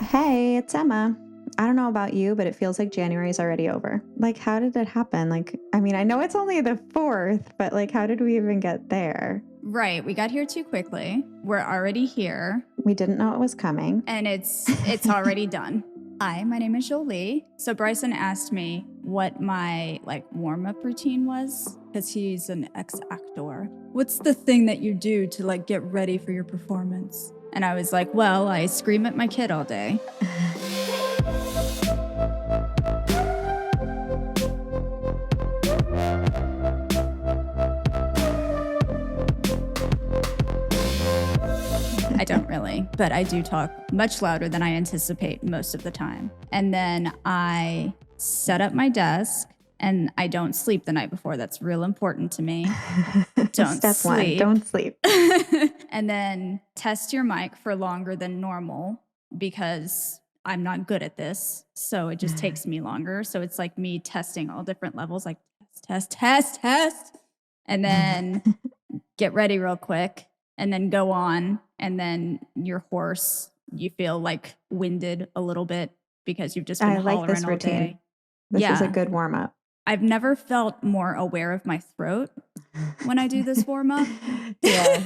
Hey, it's Emma. I don't know about you, but it feels like January is already over. Like, how did it happen? I know it's only the 4th, but how did we even get there? Right, we got here too quickly. We're already here, We didn't know it was coming. and it's already done. Hi, my name is Jolie. So Bryson asked me what my warm-up routine was because he's an ex-actor. What's the thing that you do to get ready for your performance? And I was like, well, I scream at my kid all day. I don't really, but I do talk much louder than I anticipate most of the time. And then I set up my desk and I don't sleep the night before. That's real important to me. Don't Step sleep. 1, don't sleep. And then test your mic for longer than normal because I'm not good at this. So it just takes me longer. So it's like me testing all different levels, like test. And then get ready real quick and then go on. And then you're hoarse. You feel like winded a little bit because you've just been hollering like this all routine. day. This is a good warm up. I've never felt more aware of my throat when I do this warm up. Yeah.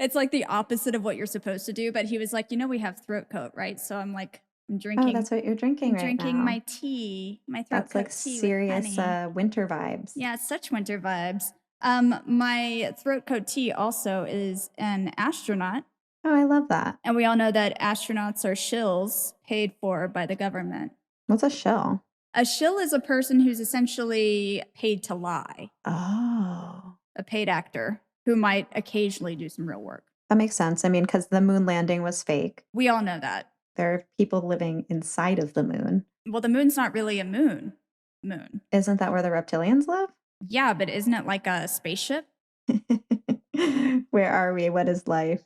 It's like the opposite of what you're supposed to do. But he was like, we have throat coat, right? So I'm like, I'm drinking. Oh, that's what you're drinking right drinking now. my tea, my throat That's coat like tea serious with honey. winter vibes. Yeah, it's such winter vibes. My throat coat tea also is an astronaut. Oh, I love that. And we all know that astronauts are shills paid for by the government. What's a shill? A shill is a person who's essentially paid to lie. Oh. A paid actor who might occasionally do some real work. That makes sense. Because the moon landing was fake. We all know that. There are people living inside of the moon. Well, the moon's not really a moon. Isn't that where the reptilians live? Yeah, but isn't it like a spaceship? Where are we? What is life?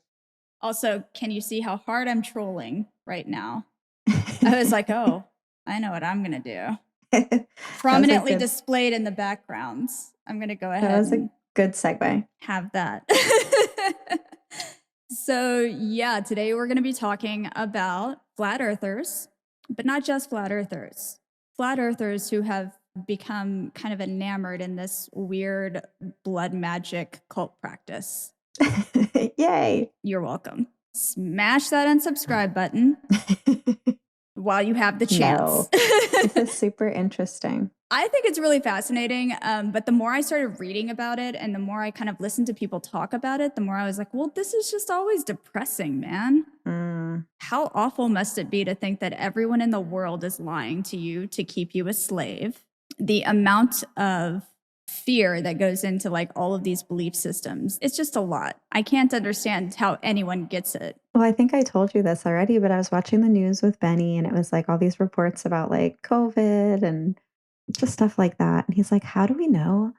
Also, can you see how hard I'm trolling right now? I was like, oh, I know what I'm going to do. Prominently displayed in the backgrounds. I'm going to go ahead. That was a good segue. Have that. So, yeah, today we're going to be talking about flat earthers, but not just flat earthers. Flat earthers who have become kind of enamored in this weird blood magic cult practice. Yay. You're welcome. Smash that unsubscribe button while you have the chance. No. This is super interesting. I think it's really fascinating, but the more I started reading about it and the more I kind of listened to people talk about it, the more I was like, well, this is just always depressing, man. How awful must it be to think that everyone in the world is lying to you to keep you a slave? The amount of fear that goes into all of these belief systems, it's just a lot. I can't understand how anyone gets it. Well, I think I told you this already, but I was watching the news with Benny and it was all these reports about COVID and just stuff like that. And he's like, how do we know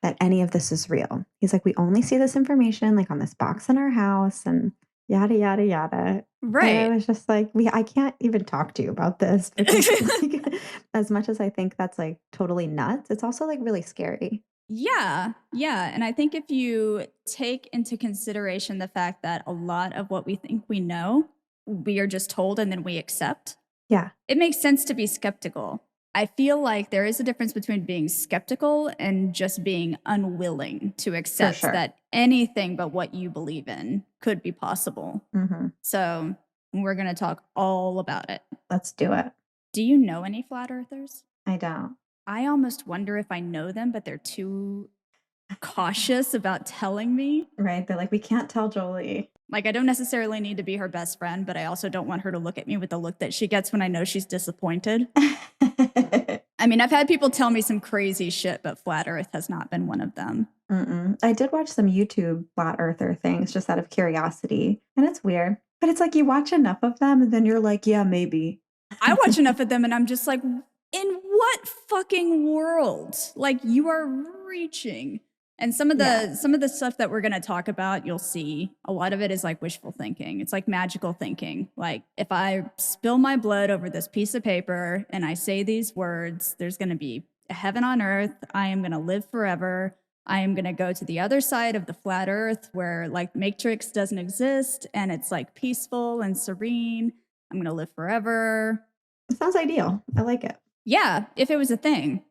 that any of this is real? He's like, we only see this information on this box in our house and yada, yada, yada. Right. And I was just like, I can't even talk to you about this because as much as I think that's totally nuts, it's also really scary. Yeah. And I think if you take into consideration the fact that a lot of what we think we know, we are just told and then we accept. Yeah. It makes sense to be skeptical. I feel like there is a difference between being skeptical and just being unwilling to accept that anything but what you believe in could be possible. So we're going to talk all about it. Let's do it. Do you know any flat earthers? I don't. I almost wonder if I know them, but they're too cautious about telling me. Right. They're like, we can't tell Jolie. I don't necessarily need to be her best friend, but I also don't want her to look at me with the look that she gets when I know she's disappointed. I mean, I've had people tell me some crazy shit, but flat earth has not been one of them. I did watch some YouTube flat earther things just out of curiosity, and it's weird. But it's you watch enough of them and then you're like, yeah, maybe. I watch enough of them and I'm just like, in what fucking world? You are reaching. And some of the stuff that we're going to talk about, you'll see a lot of it is wishful thinking. It's magical thinking. If I spill my blood over this piece of paper and I say these words, there's going to be a heaven on earth. I am going to live forever. I am going to go to the other side of the flat earth where Matrix doesn't exist and it's peaceful and serene. I'm going to live forever. It sounds ideal. I like it. Yeah, if it was a thing.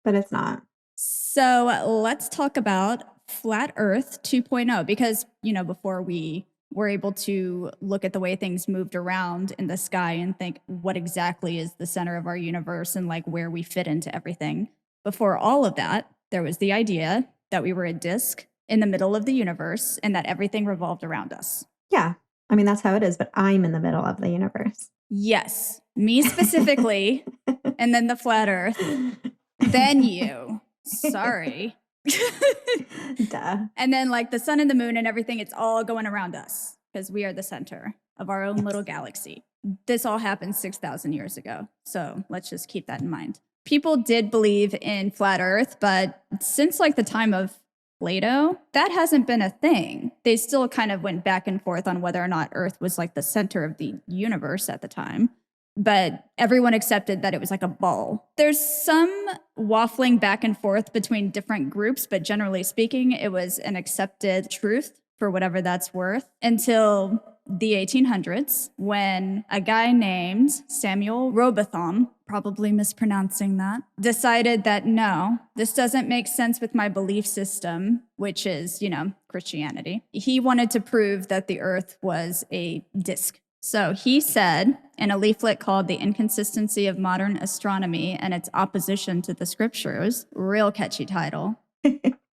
But it's not. So let's talk about Flat Earth 2.0 because, before we were able to look at the way things moved around in the sky and think what exactly is the center of our universe and like where we fit into everything. Before all of that, there was the idea that we were a disk in the middle of the universe and that everything revolved around us. Yeah. I mean, that's how it is, but I'm in the middle of the universe. Yes, me specifically, and then the flat Earth, then you. Sorry. Duh. And then like the sun and the moon and everything, it's all going around us because we are the center of our own little galaxy. This all happened 6,000 years ago. So let's just keep that in mind. People did believe in flat Earth, but since like the time of Plato, that hasn't been a thing. They still kind of went back and forth on whether or not Earth was like the center of the universe at the time. But everyone accepted that it was like a ball. There's some waffling back and forth between different groups, but generally speaking, it was an accepted truth for whatever that's worth until the 1800s when a guy named Samuel Robotham, probably mispronouncing that, decided that no, this doesn't make sense with my belief system, which is, Christianity. He wanted to prove that the earth was a disc. So he said in a leaflet called The Inconsistency of Modern Astronomy and Its Opposition to the Scriptures, real catchy title.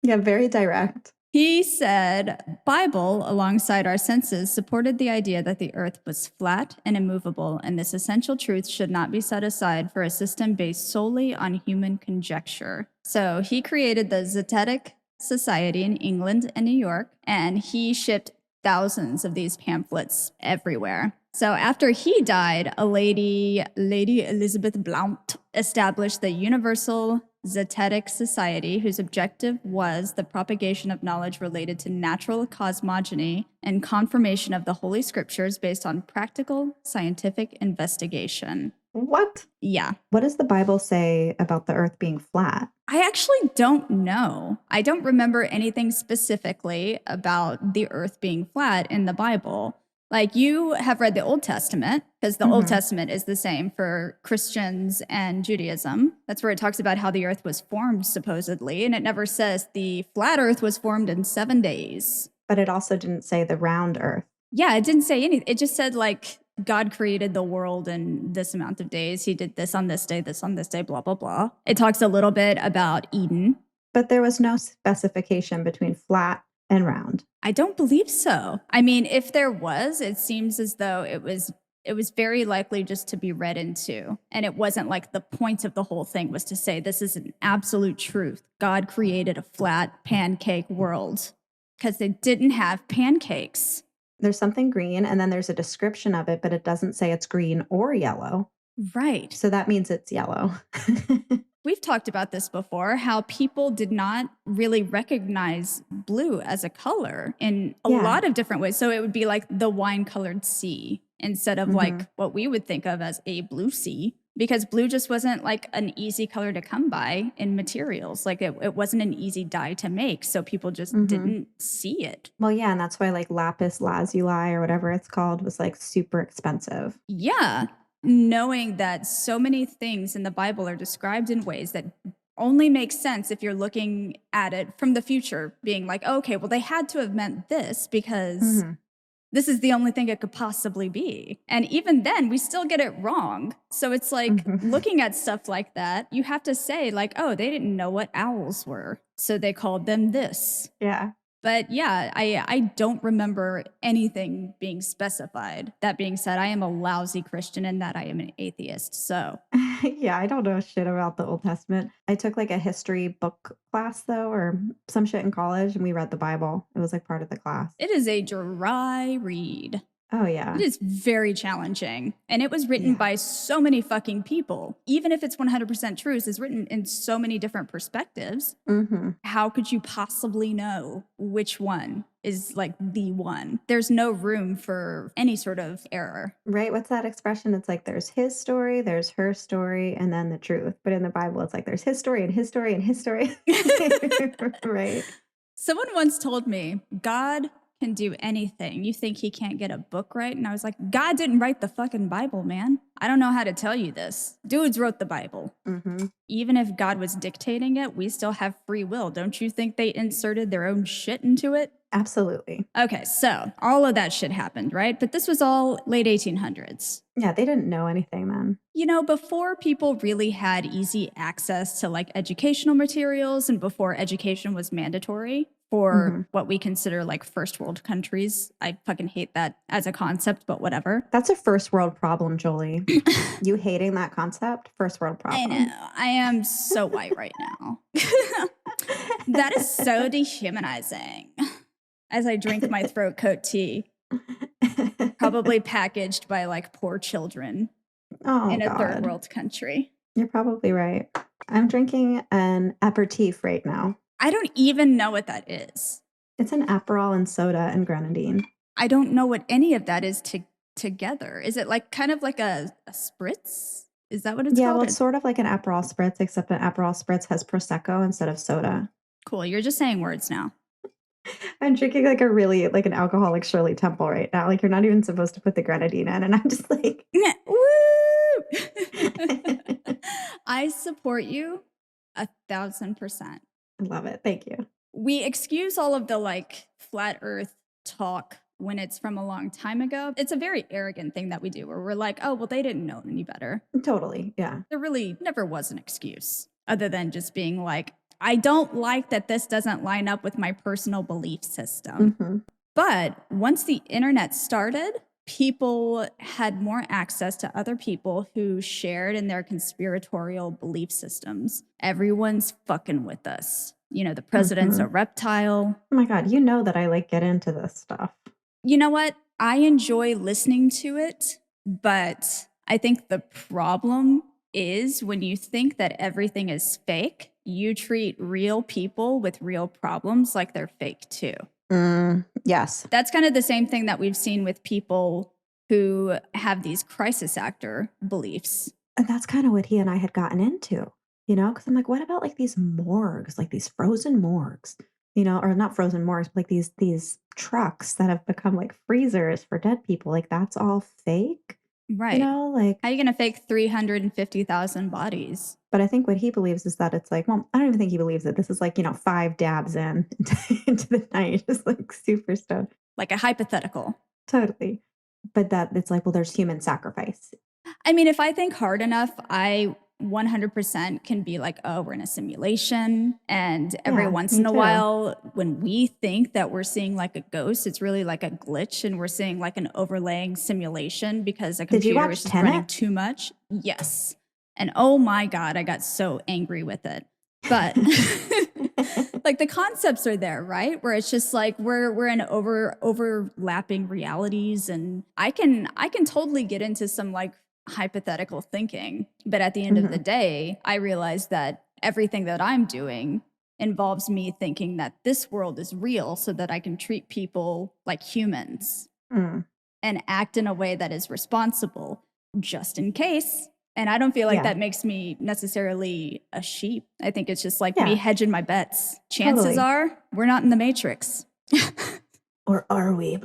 Yeah, very direct. He said, Bible, alongside our senses, supported the idea that the earth was flat and immovable, and this essential truth should not be set aside for a system based solely on human conjecture. So he created the Zetetic Society in England and New York, and he shipped thousands of these pamphlets everywhere. So after he died, a Lady Elizabeth Blount established the Universal Zetetic Society, whose objective was the propagation of knowledge related to natural cosmogony and confirmation of the Holy Scriptures based on practical scientific investigation. What? Yeah. What does the Bible say about the earth being flat? I actually don't know. I don't remember anything specifically about the earth being flat in the Bible. Like you have read the Old Testament because the Old Testament is the same for Christians and Judaism. That's where it talks about how the earth was formed supposedly. And it never says the flat earth was formed in 7 days. But it also didn't say the round earth. Yeah, it didn't say anything. It just said like God created the world in this amount of days. He did this on this day, blah, blah, blah. It talks a little bit about Eden. But there was no specification between flat and round. I don't believe so. I mean, if there was, it seems as though it was very likely just to be read into. And it wasn't like the point of the whole thing was to say this is an absolute truth. God created a flat pancake world because they didn't have pancakes. There's something green and then there's a description of it, but it doesn't say it's green or yellow. Right. So that means it's yellow. We've talked about this before, how people did not really recognize blue as a color in a lot of different ways. So it would be like the wine-colored sea instead of like what we would think of as a blue sea, because blue just wasn't like an easy color to come by in materials. Like it wasn't an easy dye to make. So people just didn't see it. Well, yeah, and that's why like lapis lazuli or whatever it's called was like super expensive. Yeah. Knowing that so many things in the Bible are described in ways that only make sense if you're looking at it from the future, being like, okay, well, they had to have meant this because this is the only thing it could possibly be. And even then, we still get it wrong. So it's like looking at stuff like that, you have to say like, oh, they didn't know what owls were, so they called them this. Yeah. But yeah, I don't remember anything being specified. That being said, I am a lousy Christian in that I am an atheist. So yeah, I don't know shit about the Old Testament. I took like a history book class though, or some shit in college, and we read the Bible. It was like part of the class. It is a dry read. Oh, yeah. It is very challenging. And it was written by so many fucking people. Even if it's 100% true, it's written in so many different perspectives. How could you possibly know which one is like the one? There's no room for any sort of error. Right? What's that expression? It's like there's his story, there's her story, and then the truth. But in the Bible, it's like there's his story and his story and his story. Right? Someone once told me God can do anything. You think he can't get a book right? And I was like, God didn't write the fucking Bible, man. I don't know how to tell you this. Dudes wrote the Bible. Mm-hmm. Even if God was dictating it, we still have free will. Don't you think they inserted their own shit into it? Absolutely. Okay, so all of that shit happened, right? But this was all late 1800s. Yeah, they didn't know anything then. You know, before people really had easy access to like educational materials and before education was mandatory for what we consider like first world countries. I fucking hate that as a concept, but whatever. That's a first world problem, Jolie. You hating that concept? First world problem. I know. I am so white right now. That is so dehumanizing. As I drink my throat coat tea, probably packaged by like poor children in a third world country. You're probably right. I'm drinking an aperitif right now. I don't even know what that is. It's an Aperol and soda and grenadine. I don't know what any of that is together. Is it like kind of like a spritz? Is that what it's called? Yeah, well, it's sort of like an Aperol spritz, except an Aperol spritz has Prosecco instead of soda. Cool. You're just saying words now. I'm drinking like a really like an alcoholic Shirley Temple right now. Like you're not even supposed to put the grenadine in, and I'm just like, woo! I support you 1,000%. I love it. Thank you. We excuse all of the like flat Earth talk when it's from a long time ago. It's a very arrogant thing that we do, where we're like, oh well, they didn't know any better. Totally, yeah. There really never was an excuse other than just being like, I don't like that this doesn't line up with my personal belief system. Mm-hmm. But once the internet started, people had more access to other people who shared in their conspiratorial belief systems. Everyone's fucking with us. You know, the president's a reptile. Oh my God, you know that I like get into this stuff. You know what? I enjoy listening to it, but I think the problem is when you think that everything is fake, you treat real people with real problems like they're fake too. Yes. That's kind of the same thing that we've seen with people who have these crisis actor beliefs. And that's kind of what he and I had gotten into, you know, because I'm like, what about like these morgues, like these frozen morgues, you know, or not frozen morgues, but like these trucks that have become like freezers for dead people. Like that's all fake. Right. You know, like how are you going to fake 350,000 bodies? But I think what he believes is that it's like, well, I don't even think he believes it. This is like, you know, 5 dabs into the night, just like super stoned. Like a hypothetical. Totally. But that it's like, well, there's human sacrifice. I mean, if I think hard enough, I 100% can be like, oh, we're in a simulation. And every once in a while, when we think that we're seeing like a ghost, it's really like a glitch and we're seeing like an overlaying simulation because a computer is just running too much. Yes. And oh my God, I got so angry with it. But like the concepts are there, right? Where it's just like we're in overlapping realities. And I can totally get into some like hypothetical thinking. But at the end of the day, I realize that everything that I'm doing involves me thinking that this world is real so that I can treat people like humans and act in a way that is responsible just in case. And I don't feel like that makes me necessarily a sheep. I think it's just like me hedging my bets. Chances are we're not in the Matrix. Or are we?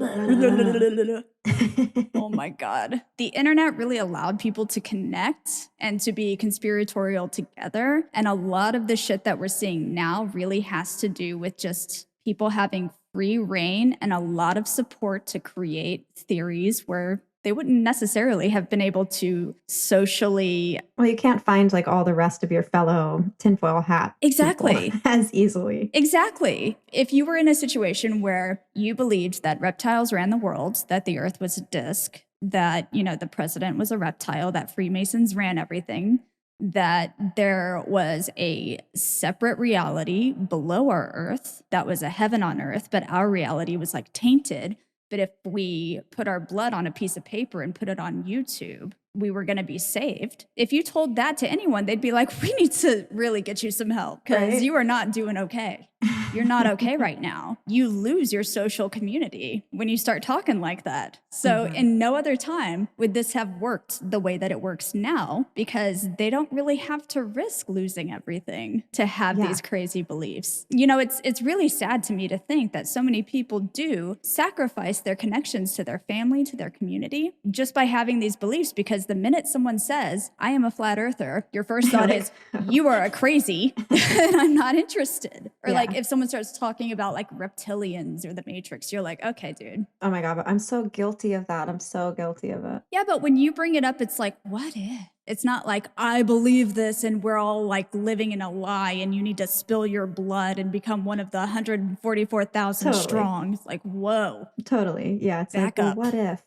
Oh my God. The internet really allowed people to connect and to be conspiratorial together. And a lot of the shit that we're seeing now really has to do with just people having free reign and a lot of support to create theories where they wouldn't necessarily have been able to socially. Well, you can't find like all the rest of your fellow tinfoil hat exactly as easily. Exactly. If you were in a situation where you believed that reptiles ran the world, that the earth was a disc, that, you know, the president was a reptile, that Freemasons ran everything, that there was a separate reality below our earth that was a heaven on earth, but our reality was like tainted. But if we put our blood on a piece of paper and put it on YouTube, we were going to be saved. If you told that to anyone, they'd be like, we need to really get you some help because you are not doing okay. you're not okay right now. You lose your social community when you start talking like that. So in no other time would this have worked the way that it works now, because they don't really have to risk losing everything to have these crazy beliefs. You know, it's really sad to me to think that so many people do sacrifice their connections to their family, to their community, just by having these beliefs, because the minute someone says, I am a flat earther, your first thought is, you are a crazy and I'm not interested. Or like if someone starts talking about like reptilians or the Matrix, you're like, okay, dude. Oh my God, but I'm so guilty of that. I'm so guilty of it. Yeah, but when you bring it up, it's like, what if? It's not like, I believe this and we're all like living in a lie and you need to spill your blood and become one of the 144,000 strong. It's like, whoa. Totally. Yeah. It's Back like, well, up. what if?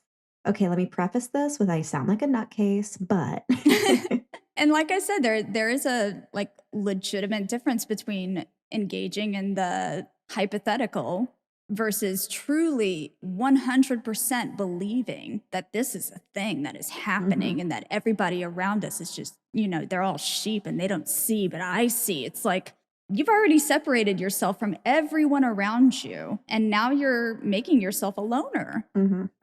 Okay, let me preface this with I sound like a nutcase, but. And like I said, there is a like legitimate difference between engaging in the hypothetical versus truly 100% believing that this is a thing that is happening and that everybody around us is just, you know, they're all sheep and they don't see, but I see. It's like you've already separated yourself from everyone around you, and now you're making yourself a loner.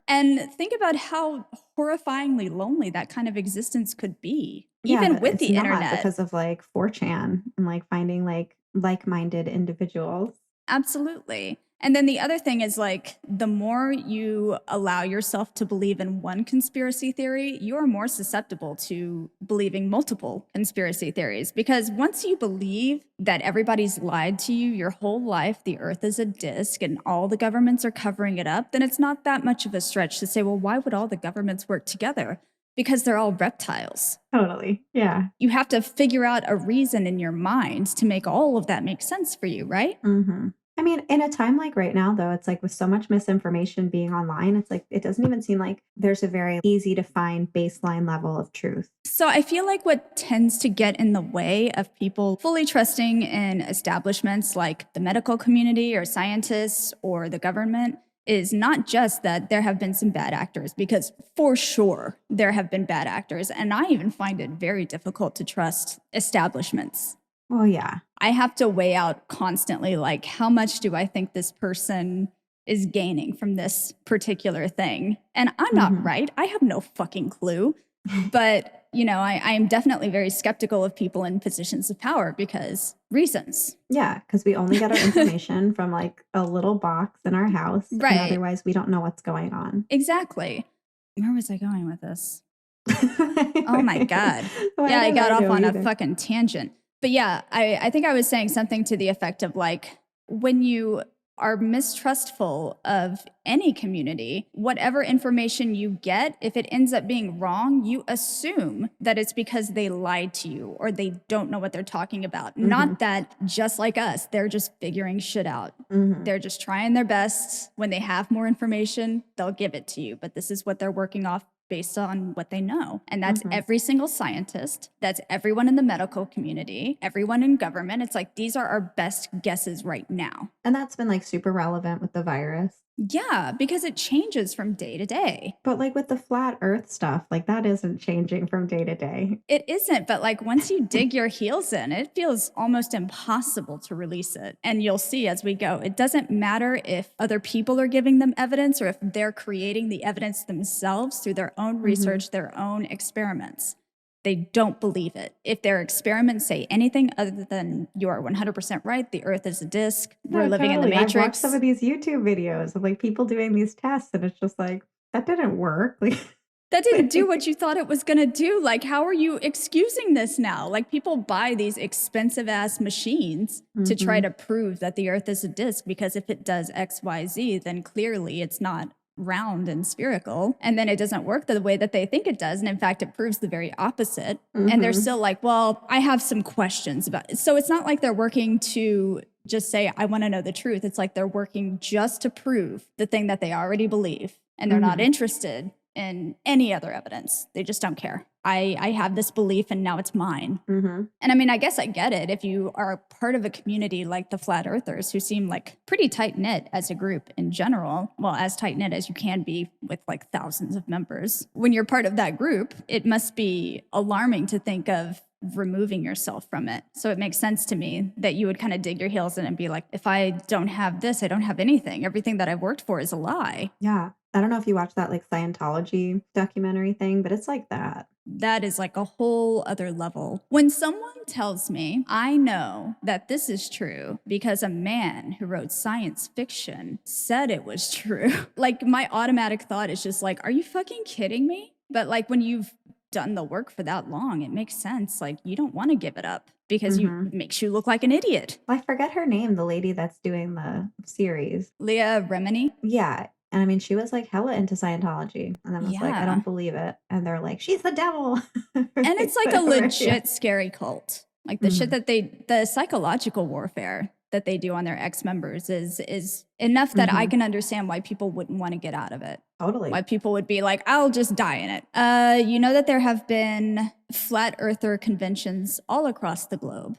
And think about how horrifyingly lonely that kind of existence could be, even with the internet. Because of like 4chan and like finding like-minded individuals. Absolutely. And then the other thing is like, the more you allow yourself to believe in one conspiracy theory, you are more susceptible to believing multiple conspiracy theories. Because once you believe that everybody's lied to you your whole life, the earth is a disc and all the governments are covering it up, then it's not that much of a stretch to say, well, why would all the governments work together? Because they're all reptiles. Totally. Yeah. You have to figure out a reason in your mind to make all of that make sense for you, right? I mean, in a time like right now, though, it's like with so much misinformation being online, it's like it doesn't even seem like there's a very easy to find baseline level of truth. So I feel like what tends to get in the way of people fully trusting in establishments like the medical community or scientists or the government is not just that there have been some bad actors, because for sure there have been bad actors. And I even find it very difficult to trust establishments. Well, yeah. I have to weigh out constantly, like, how much do I think this person is gaining from this particular thing? And I'm not right. I have no fucking clue. But, you know, I am definitely very skeptical of people in positions of power because reasons. Yeah, because we only get our information from like a little box in our house. Right. And otherwise, we don't know what's going on. Exactly. Where was I going with this? Oh my God. Yeah, I got off on a fucking tangent. But yeah, I think I was saying something to the effect of like, when you are mistrustful of any community, whatever information you get, if it ends up being wrong, you assume that it's because they lied to you or they don't know what they're talking about. Not that, just like us, they're just figuring shit out. They're just trying their best. When they have more information, they'll give it to you. But this is what they're working off based on what they know. And that's every single scientist. That's everyone in the medical community, everyone in government. It's like, these are our best guesses right now. And that's been like super relevant with the virus. Yeah, because it changes from day to day. But like with the flat earth stuff, like that isn't changing from day to day. It isn't, but like once you dig your heels in, it feels almost impossible to release it. And you'll see as we go, it doesn't matter if other people are giving them evidence or if they're creating the evidence themselves through their own research, their own experiments. They don't believe it. If their experiments say anything other than you are 100% right, the earth is a disc, we're living in the Matrix. I've watched some of these YouTube videos of like people doing these tests and it's just like, that didn't work. Like that didn't do what you thought it was going to do. Like, how are you excusing this now? Like, people buy these expensive ass machines to try to prove that the earth is a disc, because if it does X, Y, Z, then clearly it's not round and spherical, and then it doesn't work the way that they think it does, and in fact it proves the very opposite. And they're still like, well, I have some questions about it. So it's not like they're working to just say, I want to know the truth. It's like they're working just to prove the thing that they already believe, and they're not interested in any other evidence. They just don't care. I have this belief and now it's mine. And I mean, I guess I get it if you are part of a community like the Flat Earthers, who seem like pretty tight-knit as a group in general. Well, as tight-knit as you can be with like thousands of members. When you're part of that group, it must be alarming to think of removing yourself from it. So it makes sense to me that you would kind of dig your heels in and be like, if I don't have this, I don't have anything. Everything that I've worked for is a lie. Yeah. I don't know if you watched that like Scientology documentary thing, but it's like that. That is like a whole other level. When someone tells me, I know that this is true because a man who wrote science fiction said it was true. Like my automatic thought is just like, are you fucking kidding me? But like when you've done the work for that long, it makes sense. Like you don't want to give it up because it makes you look like an idiot. I forget her name, the lady that's doing the series. Leah Remini? Yeah. And I mean, she was like hella into Scientology and then was like, I Yeah. don't believe it. And they're like, she's the devil. And it's like a legit scary cult. Like the shit that the psychological warfare that they do on their ex-members is enough that I can understand why people wouldn't want to get out of it. Totally. Why people would be like, I'll just die in it. You know that there have been flat earther conventions all across the globe.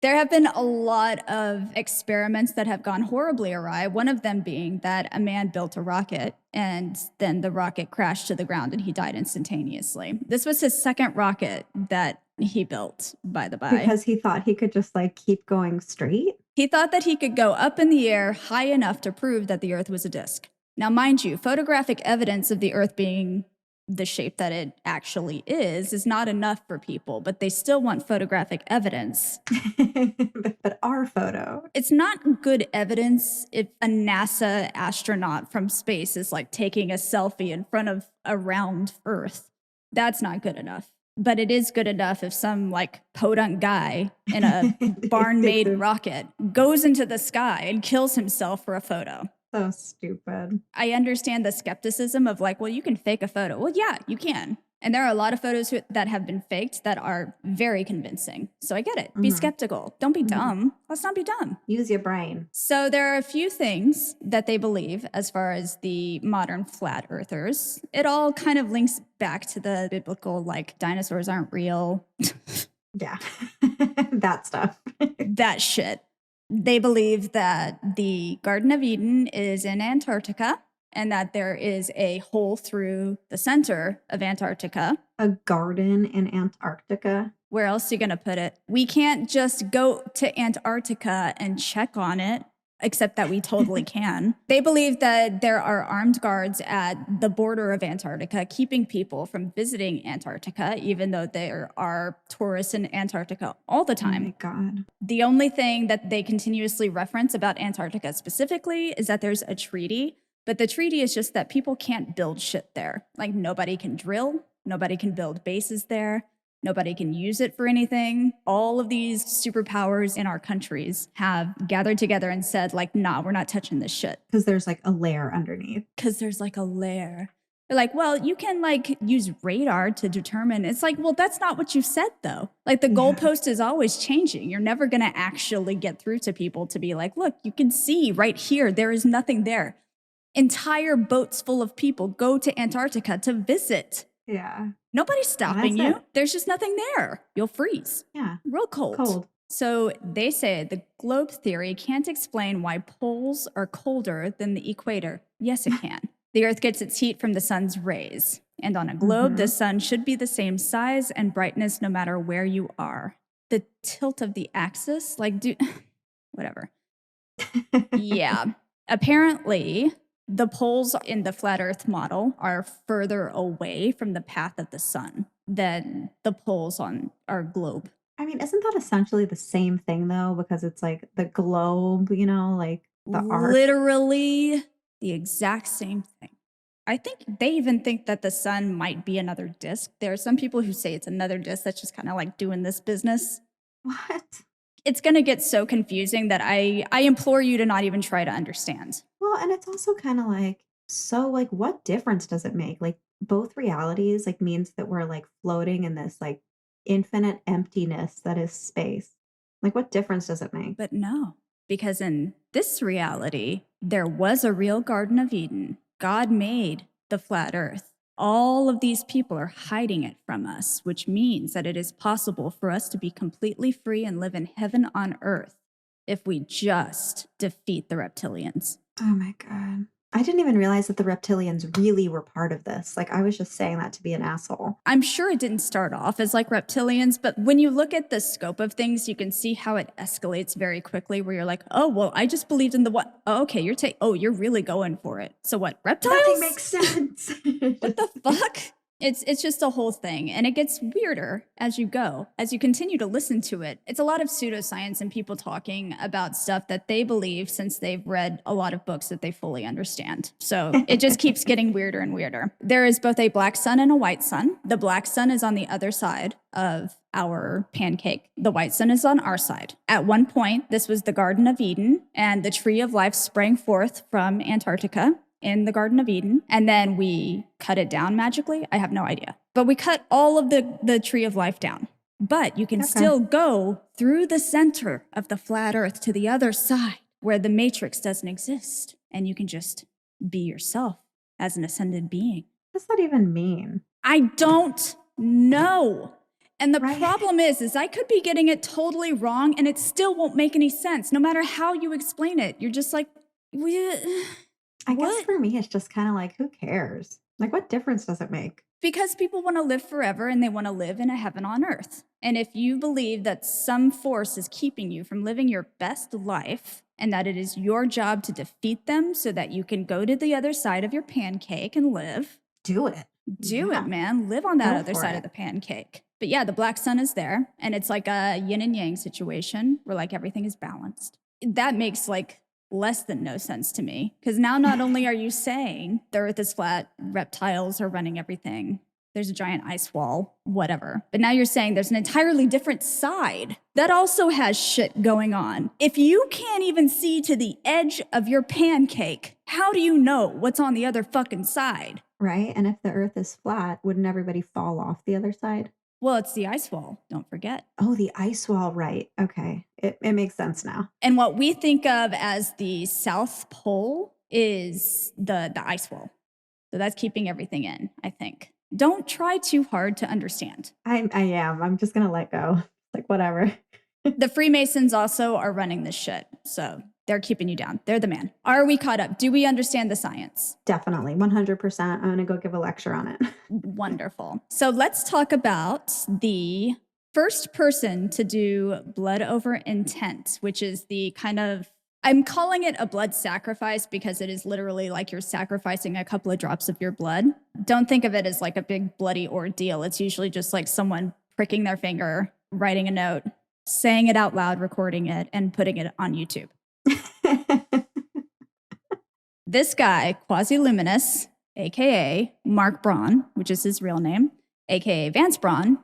There have been a lot of experiments that have gone horribly awry, one of them being that a man built a rocket and then the rocket crashed to the ground and he died instantaneously. This was his second rocket that he built, by the by. Because he thought he could just like keep going straight? He thought that he could go up in the air high enough to prove that the Earth was a disk. Now, mind you, photographic evidence of the Earth being the shape that it actually is not enough for people, but they still want photographic evidence. But our photo. It's not good evidence if a NASA astronaut from space is like taking a selfie in front of a round Earth. That's not good enough. But it is good enough if some like podunk guy in a barn-made rocket goes into the sky and kills himself for a photo. So stupid. I understand the skepticism of like, well, you can fake a photo. Well, yeah, you can. And there are a lot of photos that have been faked that are very convincing. So I get it. Be skeptical. Don't be dumb. Let's not be dumb. Use your brain. So there are a few things that they believe as far as the modern flat earthers. It all kind of links back to the biblical, like dinosaurs aren't real. Yeah. That stuff. That shit. They believe that the Garden of Eden is in Antarctica and that there is a hole through the center of Antarctica. A garden in Antarctica? Where else are you going to put it? We can't just go to Antarctica and check on it, except that we totally can. They believe that there are armed guards at the border of Antarctica keeping people from visiting Antarctica, even though there are tourists in Antarctica all the time. Oh my God. The only thing that they continuously reference about Antarctica specifically is that there's a treaty, but the treaty is just that people can't build shit there. Like nobody can drill, nobody can build bases there. Nobody can use it for anything. All of these superpowers in our countries have gathered together and said, like, nah, we're not touching this shit. Because there's like a layer underneath. Because there's like a layer. They're like, well, you can like use radar to determine. It's like, well, that's not what you said, though. Like the goalpost is always changing. You're never going to actually get through to people to be like, look, you can see right here, there is nothing there. Entire boats full of people go to Antarctica to visit. Yeah. Nobody's stopping you. There's just nothing there. You'll freeze. Yeah. Real cold. So they say the globe theory can't explain why poles are colder than the equator. Yes, it can. The Earth gets its heat from the sun's rays. And on a globe, the sun should be the same size and brightness no matter where you are. The tilt of the axis, like, whatever. Yeah. Apparently, the poles in the flat Earth model are further away from the path of the sun than the poles on our globe. I mean, isn't that essentially the same thing, though? Because it's like the globe, you know, like the arc. Literally the exact same thing. I think they even think that the sun might be another disk. There are some people who say it's another disk that's just kind of like doing this business. What? It's going to get so confusing that I implore you to not even try to understand. Well, and it's also kind of like, so like, what difference does it make? Like both realities like means that we're like floating in this like infinite emptiness that is space. Like what difference does it make? But no, because in this reality, there was a real Garden of Eden. God made the flat earth. All of these people are hiding it from us, which means that it is possible for us to be completely free and live in heaven on earth if we just defeat the reptilians. Oh my God. I didn't even realize that the reptilians really were part of this. Like, I was just saying that to be an asshole. I'm sure it didn't start off as like reptilians, but when you look at the scope of things, you can see how it escalates very quickly where you're like, oh, well, I just believed in the what? Oh, okay, you're really going for it. So what, reptiles? Nothing makes sense. What the fuck? It's just a whole thing, and it gets weirder as you go, as you continue to listen to it. It's a lot of pseudoscience and people talking about stuff that they believe since they've read a lot of books that they fully understand. So it just keeps getting weirder and weirder. There is both a black sun and a white sun. The black sun is on the other side of our pancake. The white sun is on our side. At one point, this was the Garden of Eden, and the tree of life sprang forth from Antarctica in the Garden of Eden, and then we cut it down magically. I have no idea. But we cut all of the tree of life down. But you can still go through the center of the flat earth to the other side where the matrix doesn't exist, and you can just be yourself as an ascended being. What does that even mean? I don't know. And the problem is I could be getting it totally wrong, and it still won't make any sense. No matter how you explain it, you're just like, I guess for me, it's just kind of like, who cares? Like, what difference does it make? Because people want to live forever and they want to live in a heaven on earth. And if you believe that some force is keeping you from living your best life and that it is your job to defeat them so that you can go to the other side of your pancake and live, do it. Do it, man. Live on that other side of the pancake. But yeah, the black sun is there, and it's like a yin and yang situation where like everything is balanced. That makes like less than no sense to me, because now not only are you saying the earth is flat, reptiles are running everything, there's a giant ice wall, whatever, but now you're saying there's an entirely different side that also has shit going on. If you can't even see to the edge of your pancake, how do you know what's on the other fucking side? Right? And if the earth is flat, wouldn't everybody fall off the other side? Well, it's the ice wall, don't forget. Oh, the ice wall, right. Okay. It makes sense now. And what we think of as the South Pole is the ice wall. So that's keeping everything in, I think. Don't try too hard to understand. I am. I'm just going to let go. Like, whatever. The Freemasons also are running this shit. So they're keeping you down. They're the man. Are we caught up? Do we understand the science? Definitely. 100%. I'm going to go give a lecture on it. Wonderful. So let's talk about the first person to do blood over intent, which is the kind of, I'm calling it a blood sacrifice because it is literally like you're sacrificing a couple of drops of your blood. Don't think of it as like a big bloody ordeal. It's usually just like someone pricking their finger, writing a note, saying it out loud, recording it, and putting it on YouTube. This guy, Quasi-Luminous, aka Mark Braun, which is his real name, aka Vance Braun,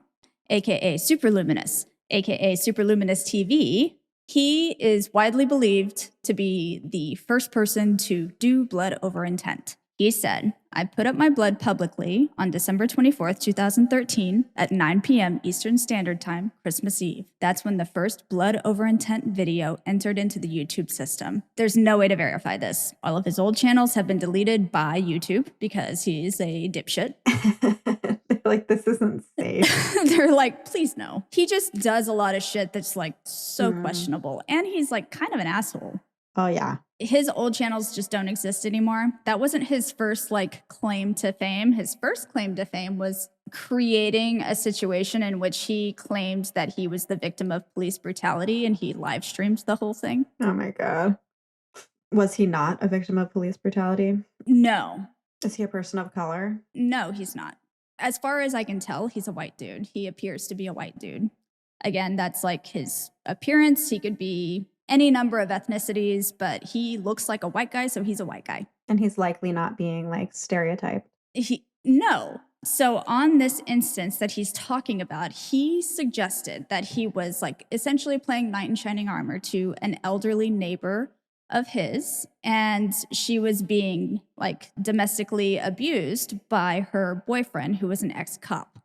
aka Superluminous, aka Superluminous TV, he is widely believed to be the first person to do blood over intent. He said, I put up my blood publicly on December 24th, 2013 at 9 p.m. Eastern Standard Time, Christmas Eve. That's when the first blood over intent video entered into the YouTube system. There's no way to verify this. All of his old channels have been deleted by YouTube because he's a dipshit. They're like, this isn't safe. They're like, please no. He just does a lot of shit that's like so questionable. And he's like kind of an asshole. Oh, yeah. His old channels just don't exist anymore. That wasn't his first like claim to fame. His first claim to fame was creating a situation in which he claimed that he was the victim of police brutality, and he live streamed the whole thing. Oh my God. Was he not a victim of police brutality? No. Is he a person of color? No, he's not. As far as I can tell, he's a white dude. He appears to be a white dude. Again, that's like his appearance. He could be any number of ethnicities, but he looks like a white guy, so he's a white guy. And he's likely not being like stereotyped. No. So on this instance that he's talking about, he suggested that he was like essentially playing knight in shining armor to an elderly neighbor of his, and she was being like domestically abused by her boyfriend, who was an ex-cop.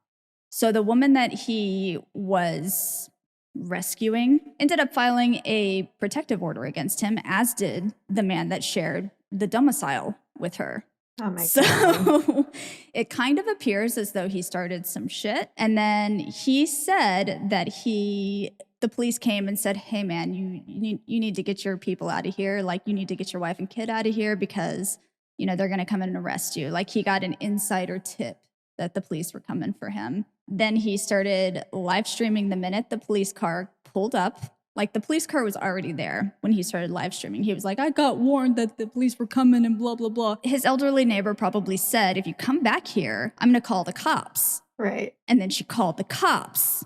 So the woman that he was rescuing ended up filing a protective order against him, as did the man that shared the domicile with her. Oh my God. So it kind of appears as though he started some shit. And then he said that the police came and said, hey man, you need to get your people out of here. Like, you need to get your wife and kid out of here because you know, they're going to come and arrest you. Like he got an insider tip that the police were coming for him. Then he started live streaming the minute the police car pulled up. Like the police car was already there when he started live streaming. He was like, I got warned that the police were coming and blah, blah, blah. His elderly neighbor probably said, if you come back here, I'm going to call the cops. Right. And then she called the cops.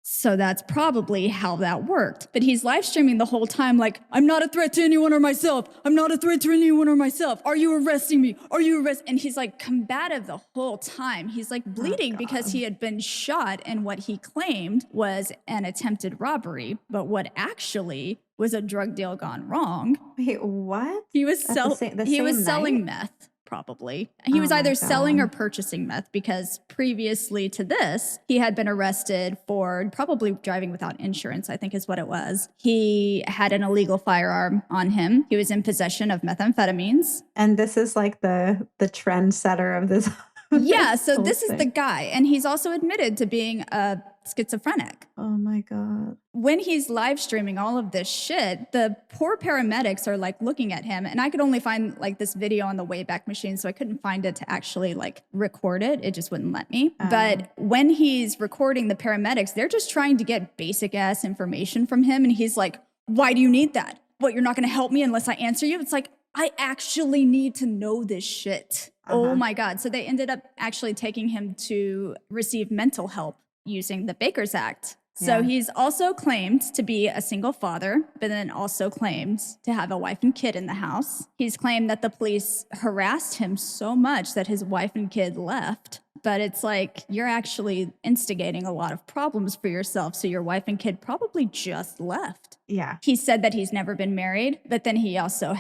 So that's probably how that worked. But he's live streaming the whole time like, I'm not a threat to anyone or myself. I'm not a threat to anyone or myself. Are you arresting me? Are you arresting? And he's like combative the whole time. He's like bleeding because he had been shot in what he claimed was an attempted robbery, but what actually was a drug deal gone wrong. Wait, what? He was selling meth. Probably. He was either selling or purchasing meth because previously to this, he had been arrested for probably driving without insurance, I think is what it was. He had an illegal firearm on him. He was in possession of methamphetamines. And this is like the trendsetter of this. Yeah, so this is the guy. And he's also admitted to being a schizophrenic. Oh my God. When he's live streaming all of this shit, the poor paramedics are like looking at him, and I could only find like this video on the Wayback Machine, so I couldn't find it to actually like record it. It just wouldn't let me. But when he's recording the paramedics, they're just trying to get basic ass information from him, and he's like, why do you need that? What, you're not going to help me unless I answer you? It's like, I actually need to know this shit. Oh my God. So they ended up actually taking him to receive mental help using the Baker's Act. So he's also claimed to be a single father, but then also claimed to have a wife and kid in the house. He's claimed that the police harassed him so much that his wife and kid left. But it's like, you're actually instigating a lot of problems for yourself. So your wife and kid probably just left. Yeah. He said that he's never been married, but then he also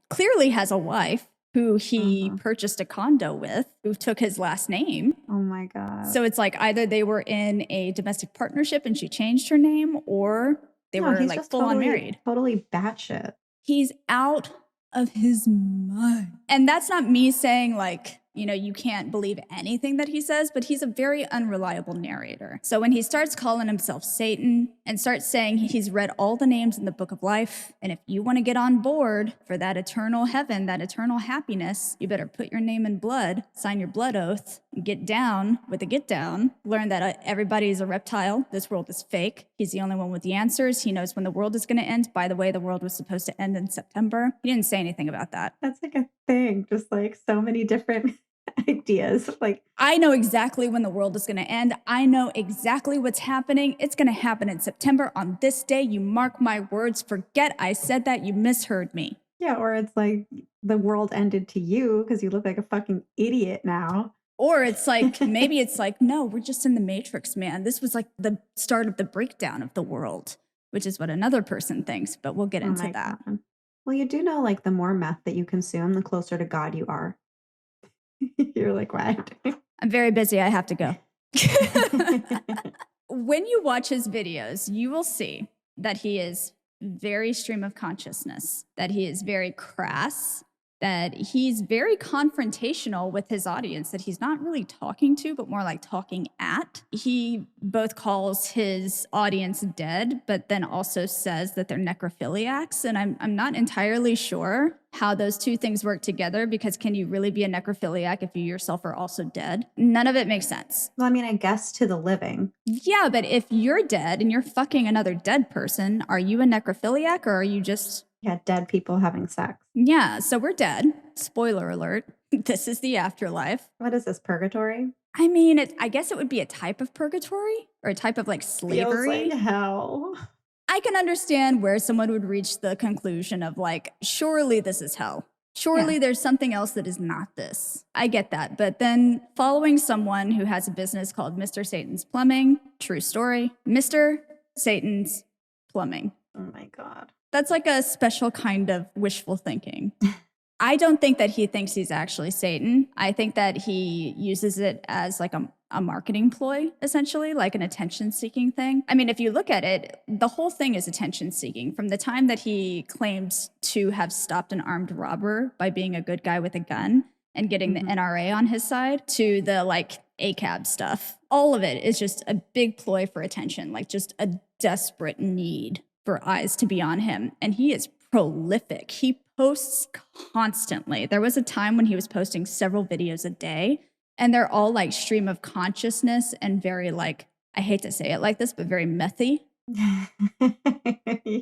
clearly has a wife who he purchased a condo with, who took his last name. Oh my God. So it's like either they were in a domestic partnership and she changed her name, or they were like full on married. Totally batshit. He's out of his mind. And that's not me saying like, you know, you can't believe anything that he says, but he's a very unreliable narrator. So when he starts calling himself Satan and starts saying he's read all the names in the book of life, and if you want to get on board for that eternal heaven, that eternal happiness, you better put your name in blood, sign your blood oath, and get down with the get down, learn that everybody is a reptile. This world is fake. He's the only one with the answers. He knows when the world is going to end. By the way, the world was supposed to end in September. He didn't say anything about that. That's like a thing, just like so many different ideas. Like, I know exactly when the world is going to end. I know exactly what's happening. It's going to happen in September on this day. You mark my words. Forget I said that. You misheard me. Yeah, or it's like the world ended to you because you look like a fucking idiot now. Or it's like, maybe it's like, no, we're just in the Matrix, man. This was like the start of the breakdown of the world, which is what another person thinks, but we'll get into that. God. Well, you do know, like, the more meth that you consume, the closer to God you are. You're like, what? I'm very busy. I have to go. When you watch his videos, you will see that he is very stream of consciousness, that he is very crass, that he's very confrontational with his audience, that he's not really talking to, but more like talking at. He both calls his audience dead, but then also says that they're necrophiliacs. And I'm not entirely sure how those two things work together, because can you really be a necrophiliac if you yourself are also dead? None of it makes sense. Well, I mean, I guess to the living. Yeah, but if you're dead and you're fucking another dead person, are you a necrophiliac, or are you just... Yeah, dead people having sex. Yeah, so we're dead. Spoiler alert. This is the afterlife. What is this, purgatory? I mean, I guess it would be a type of purgatory, or a type of like slavery. Feels like hell. I can understand where someone would reach the conclusion of like, surely this is hell. Surely there's something else that is not this. I get that. But then following someone who has a business called Mr. Satan's Plumbing, true story, Mr. Satan's Plumbing. Oh my God. That's like a special kind of wishful thinking. I don't think that he thinks he's actually Satan. I think that he uses it as like a marketing ploy, essentially, like an attention-seeking thing. I mean, if you look at it, the whole thing is attention-seeking. From the time that he claims to have stopped an armed robber by being a good guy with a gun and getting the NRA on his side, to the like ACAB stuff, all of it is just a big ploy for attention, like just a desperate need for eyes to be on him. And he is prolific. He posts constantly. There was a time when he was posting several videos a day, and they're all like stream of consciousness and very like, I hate to say it like this, but very methy.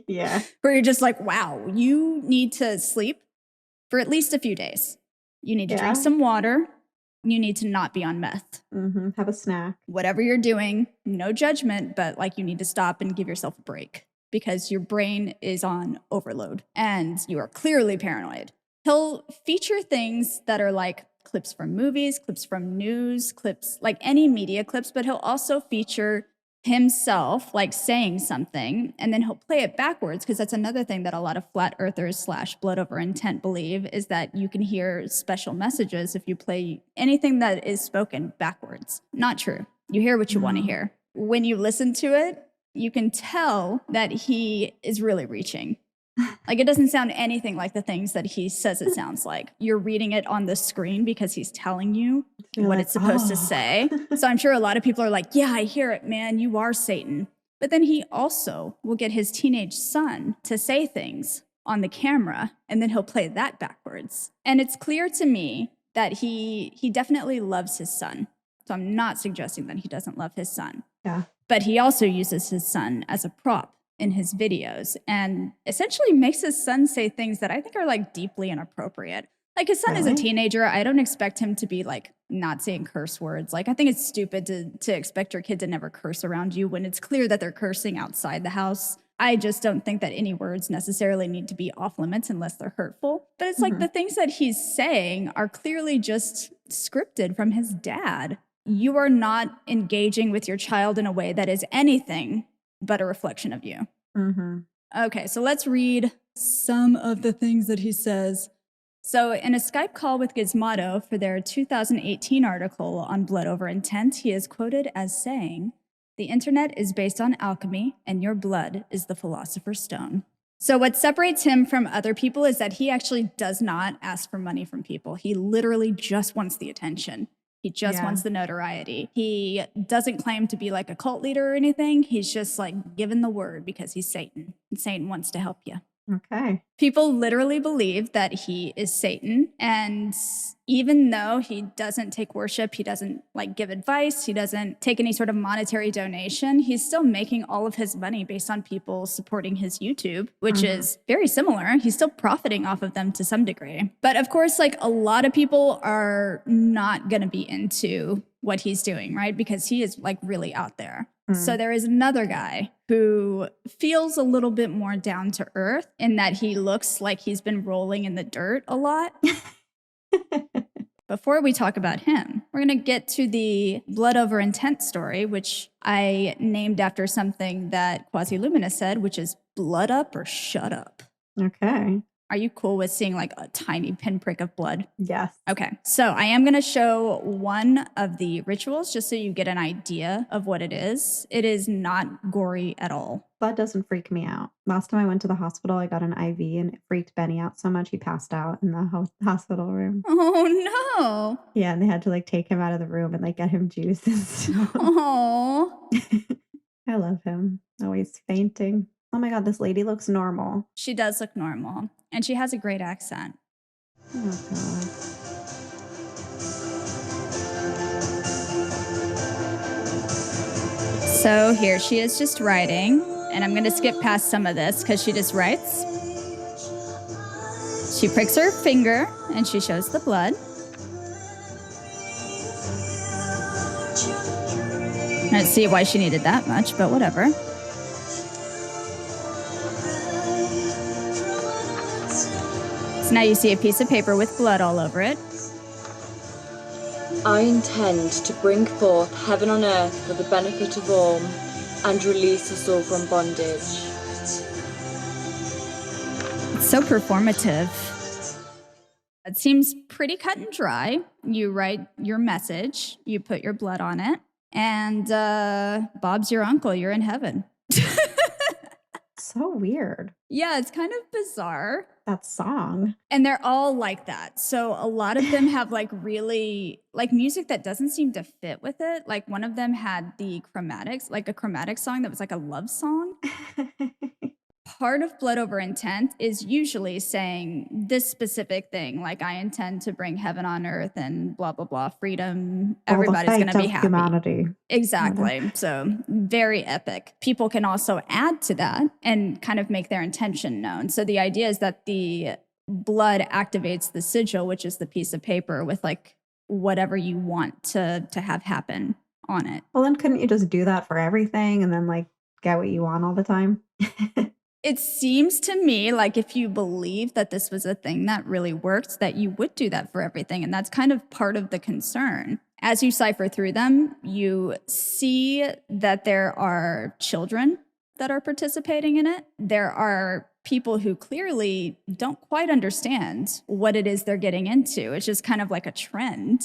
Yeah. Where you're just like, wow, you need to sleep for at least a few days. You need to drink some water. You need to not be on meth. Have a snack. Whatever you're doing, no judgment, but like you need to stop and give yourself a break because your brain is on overload and you are clearly paranoid. He'll feature things that are like clips from movies, clips from news, clips, like any media clips, but he'll also feature himself like saying something and then he'll play it backwards because that's another thing that a lot of flat earthers / blood over intent believe is that you can hear special messages if you play anything that is spoken backwards. Not true. You hear what you want to hear. When you listen to it, you can tell that he is really reaching. Like it doesn't sound anything like the things that he says it sounds like. You're reading it on the screen because he's telling you what it's supposed to say. So I'm sure a lot of people are like, yeah, I hear it, man. You are Satan. But then he also will get his teenage son to say things on the camera and then he'll play that backwards. And it's clear to me that he definitely loves his son. So I'm not suggesting that he doesn't love his son. Yeah. But he also uses his son as a prop in his videos and essentially makes his son say things that I think are like deeply inappropriate. Like his son is a teenager. I don't expect him to be like not saying curse words. Like I think it's stupid to expect your kid to never curse around you when it's clear that they're cursing outside the house. I just don't think that any words necessarily need to be off limits unless they're hurtful. But it's like the things that he's saying are clearly just scripted from his dad. You are not engaging with your child in a way that is anything but a reflection of you. Okay, so let's read some of the things that he says. So in a Skype call with Gizmodo for their 2018 article on blood over intent, he is quoted as saying, "The internet is based on alchemy and your blood is the philosopher's stone." So what separates him from other people is that he actually does not ask for money from people. He literally just wants the attention. He just wants the notoriety. He doesn't claim to be like a cult leader or anything. He's just like given the word because he's Satan. And Satan wants to help you. Okay. People literally believe that he is Satan. And even though he doesn't take worship, he doesn't like give advice, he doesn't take any sort of monetary donation, he's still making all of his money based on people supporting his YouTube, which is very similar. He's still profiting off of them to some degree. But of course, like a lot of people are not going to be into what he's doing, right? Because he is like really out there. So there is another guy who feels a little bit more down to earth in that he looks like he's been rolling in the dirt a lot. Before we talk about him, we're going to get to the blood over intent story, which I named after something that Quasi-Lumina said, which is blood up or shut up. Okay. Are you cool with seeing like a tiny pinprick of blood? Yes. Okay, so I am going to show one of the rituals just so you get an idea of what it is. It is not gory at all. Blood doesn't freak me out. Last time I went to the hospital, I got an IV and it freaked Benny out so much he passed out in the hospital room. Oh no. Yeah, and they had to like take him out of the room and like get him juice and stuff. Oh. I love him. Always fainting. Oh my God, this lady looks normal. She does look normal. And she has a great accent. Oh God. So here she is just writing. And I'm going to skip past some of this because she just writes. She pricks her finger and she shows the blood. I don't see why she needed that much, but whatever. So now you see a piece of paper with blood all over it. I intend to bring forth heaven on earth for the benefit of all and release us all from bondage. It's so performative. It seems pretty cut and dry. You write your message, you put your blood on it, and Bob's your uncle. You're in heaven. So weird. Yeah, it's kind of bizarre. That song. And they're all like that. So a lot of them have like really like music that doesn't seem to fit with it. Like one of them had the Chromatics, like a Chromatic song that was like a love song. part of blood over intent is usually saying this specific thing, like I intend to bring heaven on earth and blah, blah, blah, freedom. Everybody's going to be happy. Humanity. Exactly. So very epic. People can also add to that and kind of make their intention known. So the idea is that the blood activates the sigil, which is the piece of paper with like whatever you want to have happen on it. Well, then couldn't you just do that for everything and then like get what you want all the time? It seems to me like if you believe that this was a thing that really worked, that you would do that for everything. And that's kind of part of the concern. As you cipher through them, you see that there are children that are participating in it. There are people who clearly don't quite understand what it is they're getting into. It's just kind of like a trend.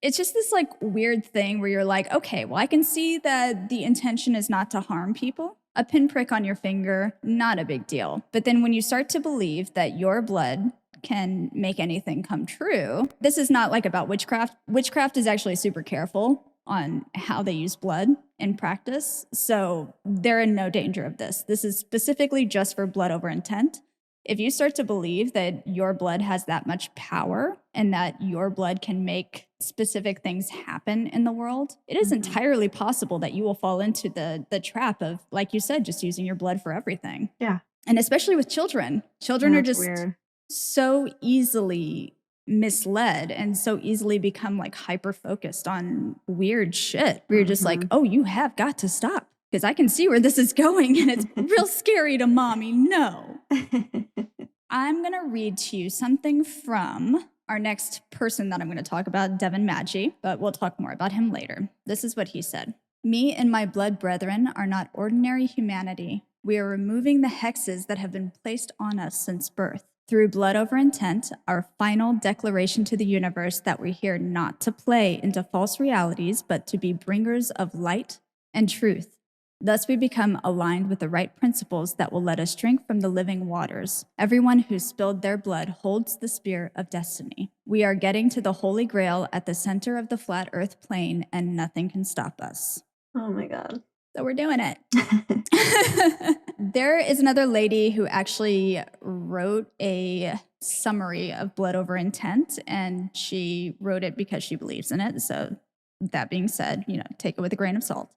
It's just this like weird thing where you're like, okay, well, I can see that the intention is not to harm people. A pinprick on your finger, not a big deal. But then when you start to believe that your blood can make anything come true, this is not like about witchcraft. Witchcraft is actually super careful on how they use blood in practice. So they're in no danger of this. This is specifically just for blood over intent. If you start to believe that your blood has that much power and that your blood can make specific things happen in the world, it is entirely possible that you will fall into the trap of, like you said, just using your blood for everything. Yeah. And especially with children. Children are just so easily misled and so easily become like hyper focused on weird shit. Where you're just like, oh, you have got to stop. Because I can see where this is going and it's real scary to mommy. No. I'm going to read to you something from our next person that I'm going to talk about, Devin Maggi, but we'll talk more about him later. This is what he said. Me and my blood brethren are not ordinary humanity. We are removing the hexes that have been placed on us since birth. Through blood over intent, our final declaration to the universe that we're here not to play into false realities, but to be bringers of light and truth. Thus we become aligned with the right principles that will let us drink from the living waters. Everyone who spilled their blood holds the spear of destiny. We are getting to the Holy Grail at the center of the flat earth plane, and nothing can stop us. Oh my God. So we're doing it. There is another lady who actually wrote a summary of blood over intent, and she wrote it because she believes in it. So that being said, take it with a grain of salt.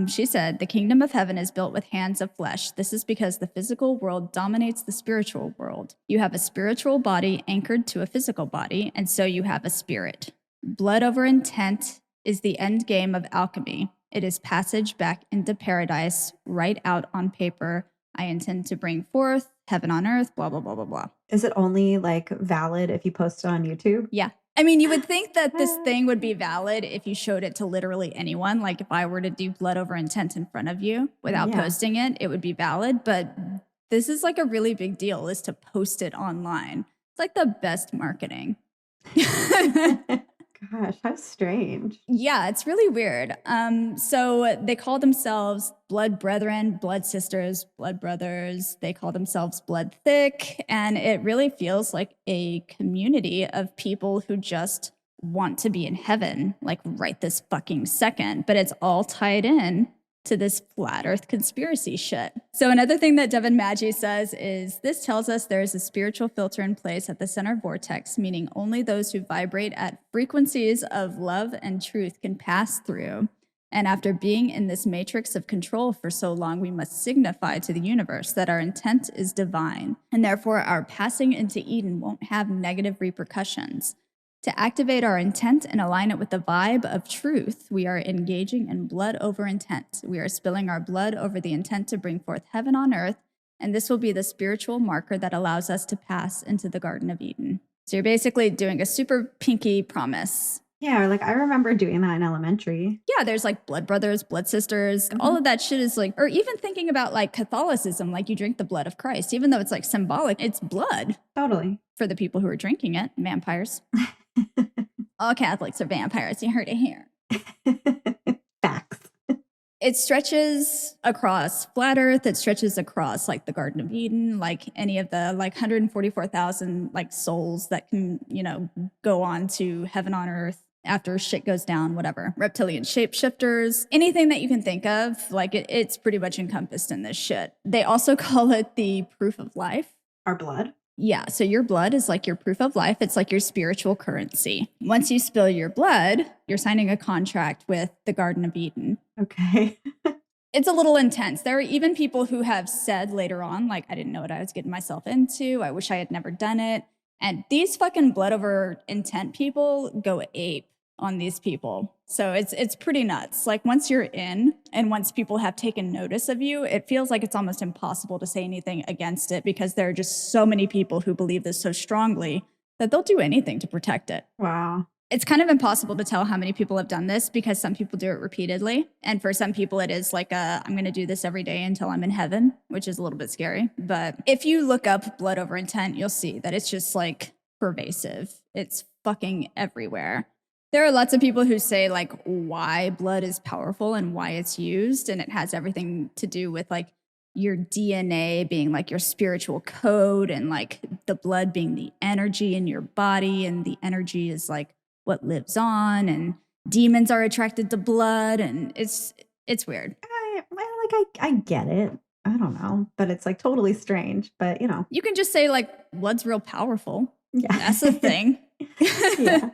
She said, the kingdom of heaven is built with hands of flesh. This is because the physical world dominates the spiritual world. You have a spiritual body anchored to a physical body, and so you have a spirit. Blood over intent is the end game of alchemy. It is passage back into paradise, right out on paper. I intend to bring forth heaven on earth, blah, blah, blah, blah, blah. Is it only like valid if you post it on YouTube? Yeah. I mean, you would think that this thing would be valid if you showed it to literally anyone. Like if I were to do blood over intent in front of you without posting it, it would be valid. But this is like a really big deal, is to post it online. It's like the best marketing. Gosh, how strange. Yeah, it's really weird. So they call themselves blood brethren, blood sisters, blood brothers. They call themselves blood thick. And it really feels like a community of people who just want to be in heaven, like right this fucking second. But it's all tied in to this flat earth conspiracy shit. So another thing that Devin Maggi says is, this tells us there is a spiritual filter in place at the center vortex, meaning only those who vibrate at frequencies of love and truth can pass through. And after being in this matrix of control for so long, we must signify to the universe that our intent is divine, and therefore our passing into Eden won't have negative repercussions. To activate our intent and align it with the vibe of truth, we are engaging in blood over intent. We are spilling our blood over the intent to bring forth heaven on earth, and this will be the spiritual marker that allows us to pass into the Garden of Eden. So you're basically doing a super pinky promise. Yeah, like I remember doing that in elementary. Yeah, there's like blood brothers, blood sisters, all of that shit is like, or even thinking about like Catholicism, like you drink the blood of Christ, even though it's like symbolic, it's blood. Totally. For the people who are drinking it, vampires. All Catholics are vampires. You heard it here. Facts. It stretches across flat earth. It stretches across like the Garden of Eden, like any of the like 144,000 like souls that can, go on to heaven on earth. after shit goes down, whatever. Reptilian shapeshifters, anything that you can think of, like it's pretty much encompassed in this shit. They also call it the proof of life. Our blood? Yeah, so your blood is like your proof of life. It's like your spiritual currency. Once you spill your blood, you're signing a contract with the Garden of Eden. Okay. It's a little intense. There are even people who have said later on, like, I didn't know what I was getting myself into. I wish I had never done it. And these fucking blood over intent people go ape on these people. So it's pretty nuts. Like once you're in and once people have taken notice of you, it feels like it's almost impossible to say anything against it because there are just so many people who believe this so strongly that they'll do anything to protect it. Wow. It's kind of impossible to tell how many people have done this because some people do it repeatedly. And for some people, it is like I'm going to do this every day until I'm in heaven, which is a little bit scary. But if you look up blood over intent, you'll see that it's just like pervasive. It's fucking everywhere. There are lots of people who say like why blood is powerful and why it's used. And it has everything to do with like your DNA being like your spiritual code and like the blood being the energy in your body. And the energy is like what lives on, and demons are attracted to blood, and it's weird. I get it. I don't know, but it's like totally strange. But you know, you can just say like blood's real powerful. Yeah, that's the thing. Yeah.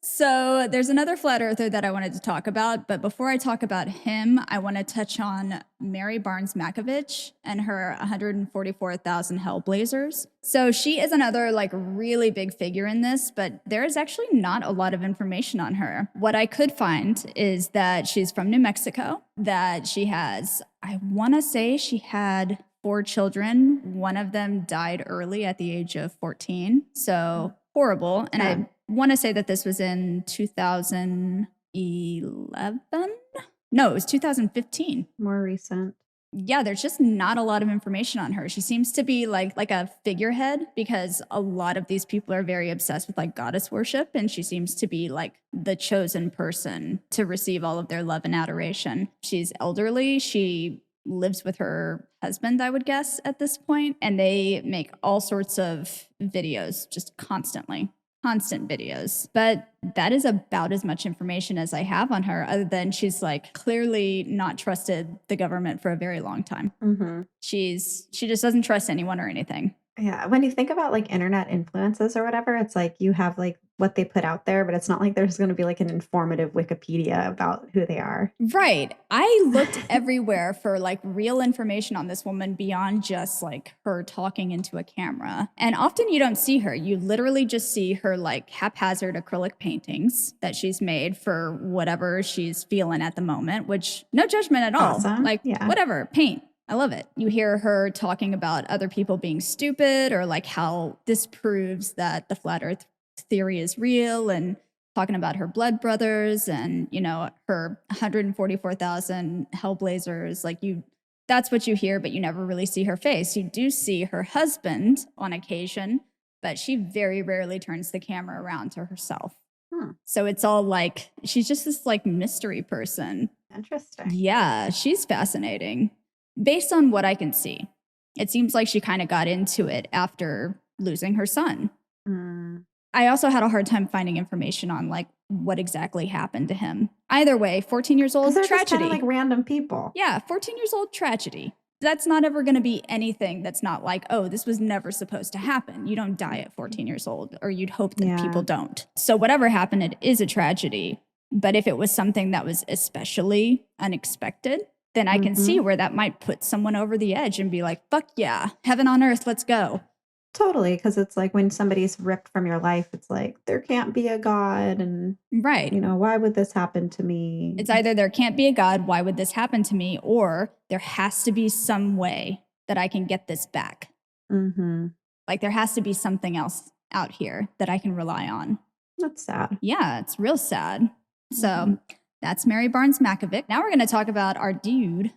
So there's another flat earther that I wanted to talk about, but before I talk about him, I want to touch on Mary Barnes Makovich and her 144,000 Hellblazers. So she is another like really big figure in this, but there is actually not a lot of information on her. What I could find is that she's from New Mexico, that she has, I want to say she had 4 children. One of them died early at the age of 14. So horrible. And I want to say that this was in 2011. No, it was 2015. More recent. Yeah, there's just not a lot of information on her. She seems to be like a figurehead because a lot of these people are very obsessed with like goddess worship, and she seems to be like the chosen person to receive all of their love and adoration. She's elderly. She lives with her husband, I would guess, at this point, and they make all sorts of videos just constantly. Constant videos. But that is about as much information as I have on her, other than she's like clearly not trusted the government for a very long time. Mm-hmm. She just doesn't trust anyone or anything. Yeah. When you think about like internet influences or whatever, it's like you have like what they put out there, but it's not like there's going to be like an informative Wikipedia about who they are. Right. I looked everywhere for like real information on this woman beyond just like her talking into a camera. And often you don't see her. You literally just see her like haphazard acrylic paintings that she's made for whatever she's feeling at the moment, which no judgment at all. Awesome. Like whatever, paint. I love it. You hear her talking about other people being stupid or like how this proves that the flat earth theory is real, and talking about her blood brothers and, you know, her 144,000 Hellblazers. Like that's what you hear, but you never really see her face. You do see her husband on occasion, but she very rarely turns the camera around to herself. So it's all like, she's just this like mystery person. Interesting. Yeah, she's fascinating. Based on what I can see, it seems like she kind of got into it after losing her son. I also had a hard time finding information on like what exactly happened to him. Either way, 14 years old, they're tragedy. Just kind of like random people. Yeah, 14 years old, tragedy. That's not ever going to be anything that's not like, oh, this was never supposed to happen. You don't die at 14 years old, or you'd hope that people don't. So whatever happened, it is a tragedy. But if it was something that was especially unexpected, then I can see where that might put someone over the edge and be like, fuck yeah, heaven on earth, let's go. Totally, because it's like when somebody's ripped from your life, it's like, there can't be a God, and right, you know, why would this happen to me? It's either there can't be a God, why would this happen to me? Or there has to be some way that I can get this back. Like there has to be something else out here that I can rely on. That's sad. Yeah, it's real sad. So that's Mary Barnes Makovich. Now we're going to talk about our dude,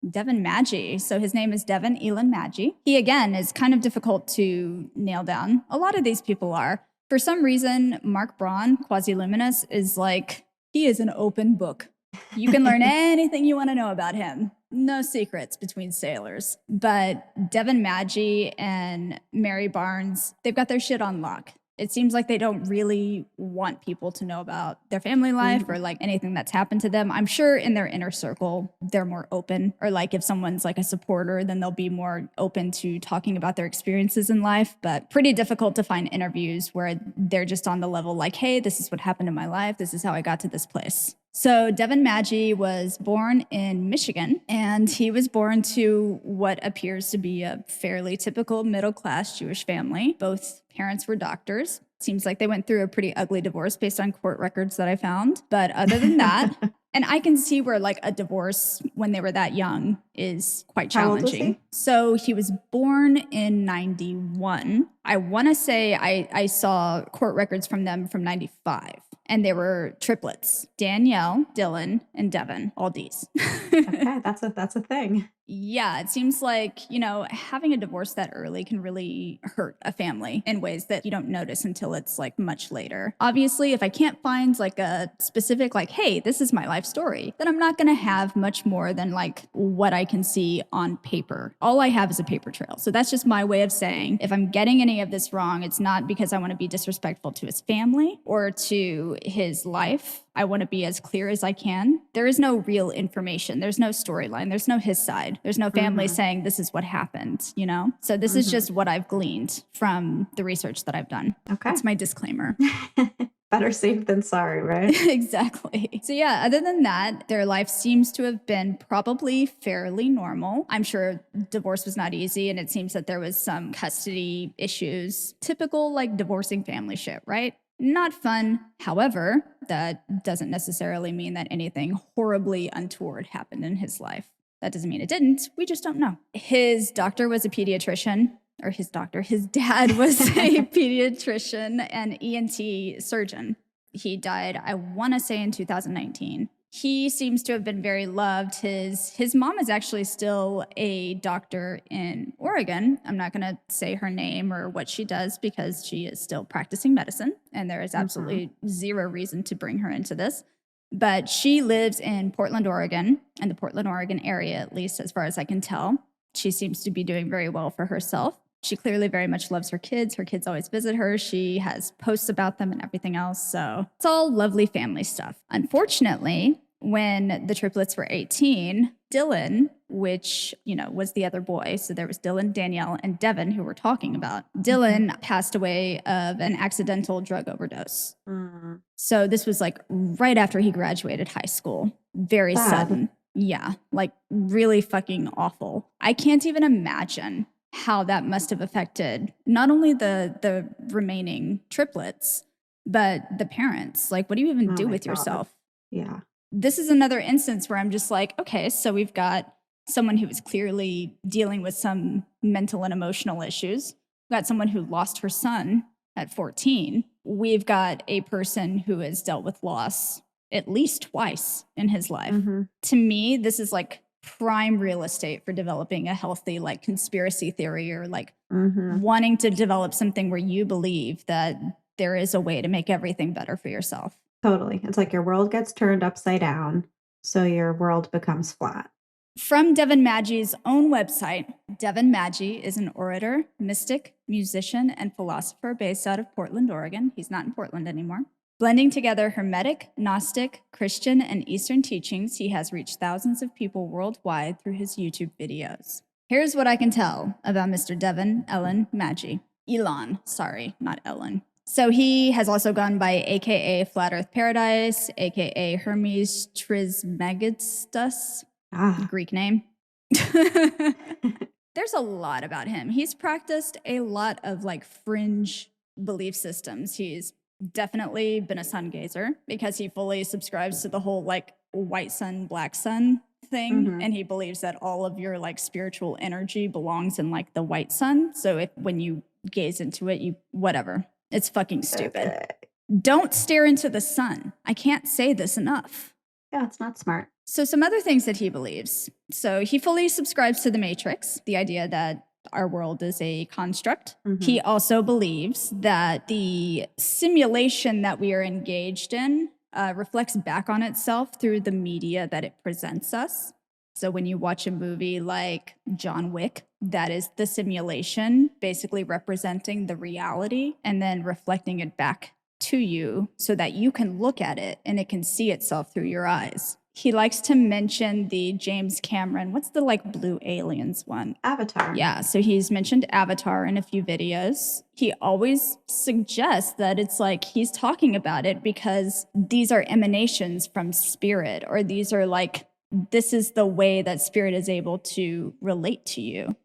Devin Maggi. So his name is Devin Elon Maggi. He, again, is kind of difficult to nail down. A lot of these people are. For some reason, Mark Braun, Quasi-Luminous, is like, he is an open book. You can learn anything you want to know about him. No secrets between sailors. But Devin Maggi and Mary Barnes, they've got their shit on lock. It seems like they don't really want people to know about their family life or like anything that's happened to them. I'm sure in their inner circle, they're more open, or like if someone's like a supporter, then they'll be more open to talking about their experiences in life. But pretty difficult to find interviews where they're just on the level like, hey, this is what happened in my life. This is how I got to this place. So Devin Maggi was born in Michigan, and he was born to what appears to be a fairly typical middle-class Jewish family. Both parents were doctors. Seems like they went through a pretty ugly divorce based on court records that I found. But other than that, and I can see where like a divorce when they were that young is quite How old was challenging. he? So he was born in 91. I want to say I saw court records from them from 95. And they were triplets: Danielle, Dylan, and Devin, all D's. Okay, that's a thing. Yeah, it seems like, having a divorce that early can really hurt a family in ways that you don't notice until it's like much later. Obviously, if I can't find like a specific, like, hey, this is my life story, then I'm not going to have much more than like what I can see on paper. All I have is a paper trail. So that's just my way of saying if I'm getting any of this wrong, it's not because I want to be disrespectful to his family or to his life. I want to be as clear as I can. There is no real information. There's no storyline. There's no his side. There's no family saying this is what happened, So this is just what I've gleaned from the research that I've done. Okay. That's my disclaimer. Better safe than sorry, right? Exactly. So yeah, other than that, their life seems to have been probably fairly normal. I'm sure divorce was not easy, and it seems that there was some custody issues. Typical like divorcing family shit, right? Not fun. However, that doesn't necessarily mean that anything horribly untoward happened in his life. That doesn't mean it didn't. We just don't know. His doctor was a pediatrician, or his dad was a pediatrician and ENT surgeon. He died, I want to say, in 2019. He seems to have been very loved. His mom is actually still a doctor in Oregon. I'm not going to say her name or what she does because she is still practicing medicine, and there is absolutely zero reason to bring her into this. But she lives in Portland, Oregon, and the Portland, Oregon area, at least as far as I can tell. She seems to be doing very well for herself. She clearly very much loves her kids. Her kids always visit her. She has posts about them and everything else. So it's all lovely family stuff. Unfortunately, when the triplets were 18, Dylan, which, was the other boy. So there was Dylan, Danielle, and Devin, who we're talking about. Dylan passed away of an accidental drug overdose. So this was like right after he graduated high school. Very sudden. Yeah, like really fucking awful. I can't even imagine how that must have affected not only the remaining triplets, but the parents. Like, what do you even do with yourself? Yeah. This is another instance where I'm just like, okay, so we've got someone who is clearly dealing with some mental and emotional issues. We've got someone who lost her son at 14. We've got a person who has dealt with loss at least twice in his life. To me, this is like prime real estate for developing a healthy like conspiracy theory or like wanting to develop something where you believe that there is a way to make everything better for yourself. Totally. It's like your world gets turned upside down, so your world becomes flat. From Devin Maggi's own website, Devin Maggi is an orator, mystic, musician, and philosopher based out of Portland, Oregon. He's not in Portland anymore. Blending together Hermetic, Gnostic, Christian, and Eastern teachings, he has reached thousands of people worldwide through his YouTube videos. Here's what I can tell about Mr. Devin Maggi. Elon, sorry, not Ellen. So he has also gone by AKA Flat Earth Paradise, AKA Hermes Trismegistus, Greek name. There's a lot about him. He's practiced a lot of like fringe belief systems. He's definitely been a sun gazer because he fully subscribes to the whole like white sun, black sun thing. And he believes that all of your like spiritual energy belongs in like the white sun. So when you gaze into it, whatever. It's fucking stupid. Don't stare into the sun. I can't say this enough. Yeah, it's not smart. So some other things that he believes. So he fully subscribes to the Matrix, the idea that our world is a construct. He also believes that the simulation that we are engaged in reflects back on itself through the media that it presents us. So when you watch a movie like John Wick, that is the simulation, basically representing the reality and then reflecting it back to you so that you can look at it and it can see itself through your eyes. He likes to mention the James Cameron, what's the like blue aliens one? Avatar. Yeah, so he's mentioned Avatar in a few videos. He always suggests that it's like he's talking about it because these are emanations from spirit, or these are like, this is the way that spirit is able to relate to you.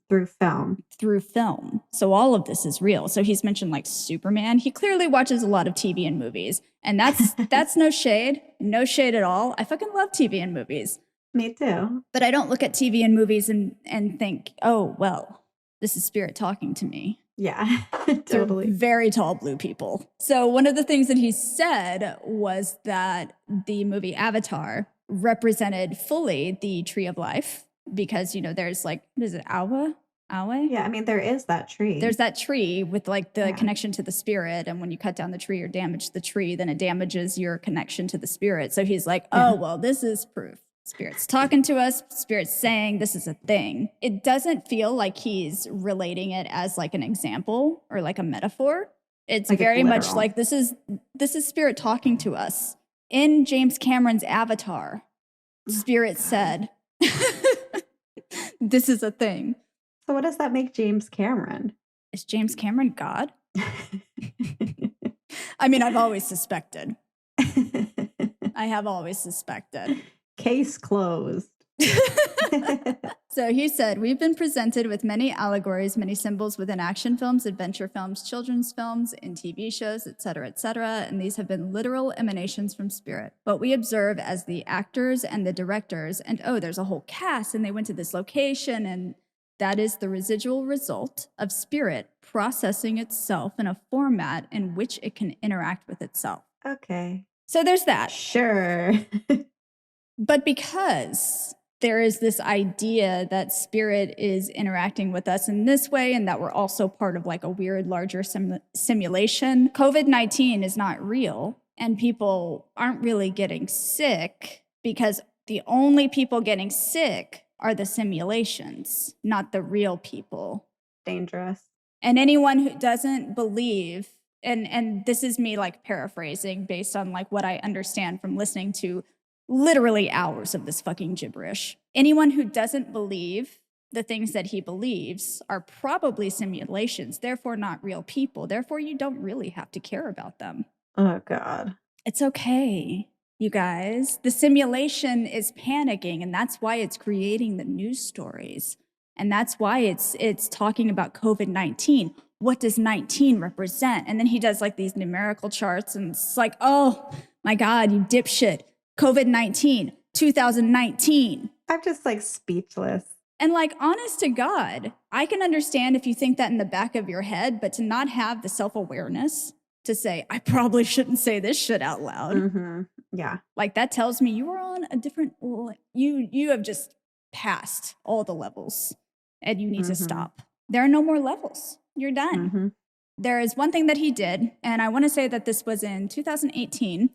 Through film. Through film. So all of this is real. So he's mentioned like Superman. He clearly watches a lot of TV and movies. And that's no shade. No shade at all. I fucking love TV and movies. Me too. But I don't look at TV and movies and think, oh, well, this is spirit talking to me. Yeah, totally. They're very tall blue people. So one of the things that he said was that the movie Avatar represented fully the tree of life. Because, you know, there's like, what is it, Awa? Yeah, I mean, there is that tree. There's that tree with like the connection to the spirit. And when you cut down the tree or damage the tree, then it damages your connection to the spirit. So he's like, oh, well, this is proof. Spirit's talking to us. Spirit's saying this is a thing. It doesn't feel like he's relating it as like an example or like a metaphor. It's like very much like this is spirit talking to us. In James Cameron's Avatar, spirit said, this is a thing. So what does that make James Cameron? Is James Cameron God? I mean, I've always suspected. I have always suspected. Case closed. So he said, we've been presented with many allegories, many symbols within action films, adventure films, children's films, in TV shows, etc., and these have been literal emanations from spirit. What we observe as the actors and the directors, and oh, there's a whole cast, and they went to this location, and that is the residual result of spirit processing itself in a format in which it can interact with itself. Okay. So there's that. Sure. But because there is this idea that spirit is interacting with us in this way and that we're also part of like a weird larger simulation, COVID-19 is not real and people aren't really getting sick because the only people getting sick are the simulations, not the real people. Dangerous. And anyone who doesn't believe, and this is me like paraphrasing based on like what I understand from listening to literally hours of this fucking gibberish. Anyone who doesn't believe the things that he believes are probably simulations, therefore not real people. Therefore, you don't really have to care about them. Oh, God. It's okay, you guys. The simulation is panicking, and that's why it's creating the news stories. And that's why it's talking about COVID-19. What does 19 represent? And then he does like these numerical charts, and it's like, oh my God, you dipshit. COVID-19, 2019. I'm just like speechless. And like, honest to God, I can understand if you think that in the back of your head, but to not have the self-awareness to say, I probably shouldn't say this shit out loud. Mm-hmm. Yeah. Like that tells me you are on a different, you have just passed all the levels and you need to stop. There are no more levels. You're done. Mm-hmm. There is one thing that he did, and I want to say that this was in 2018.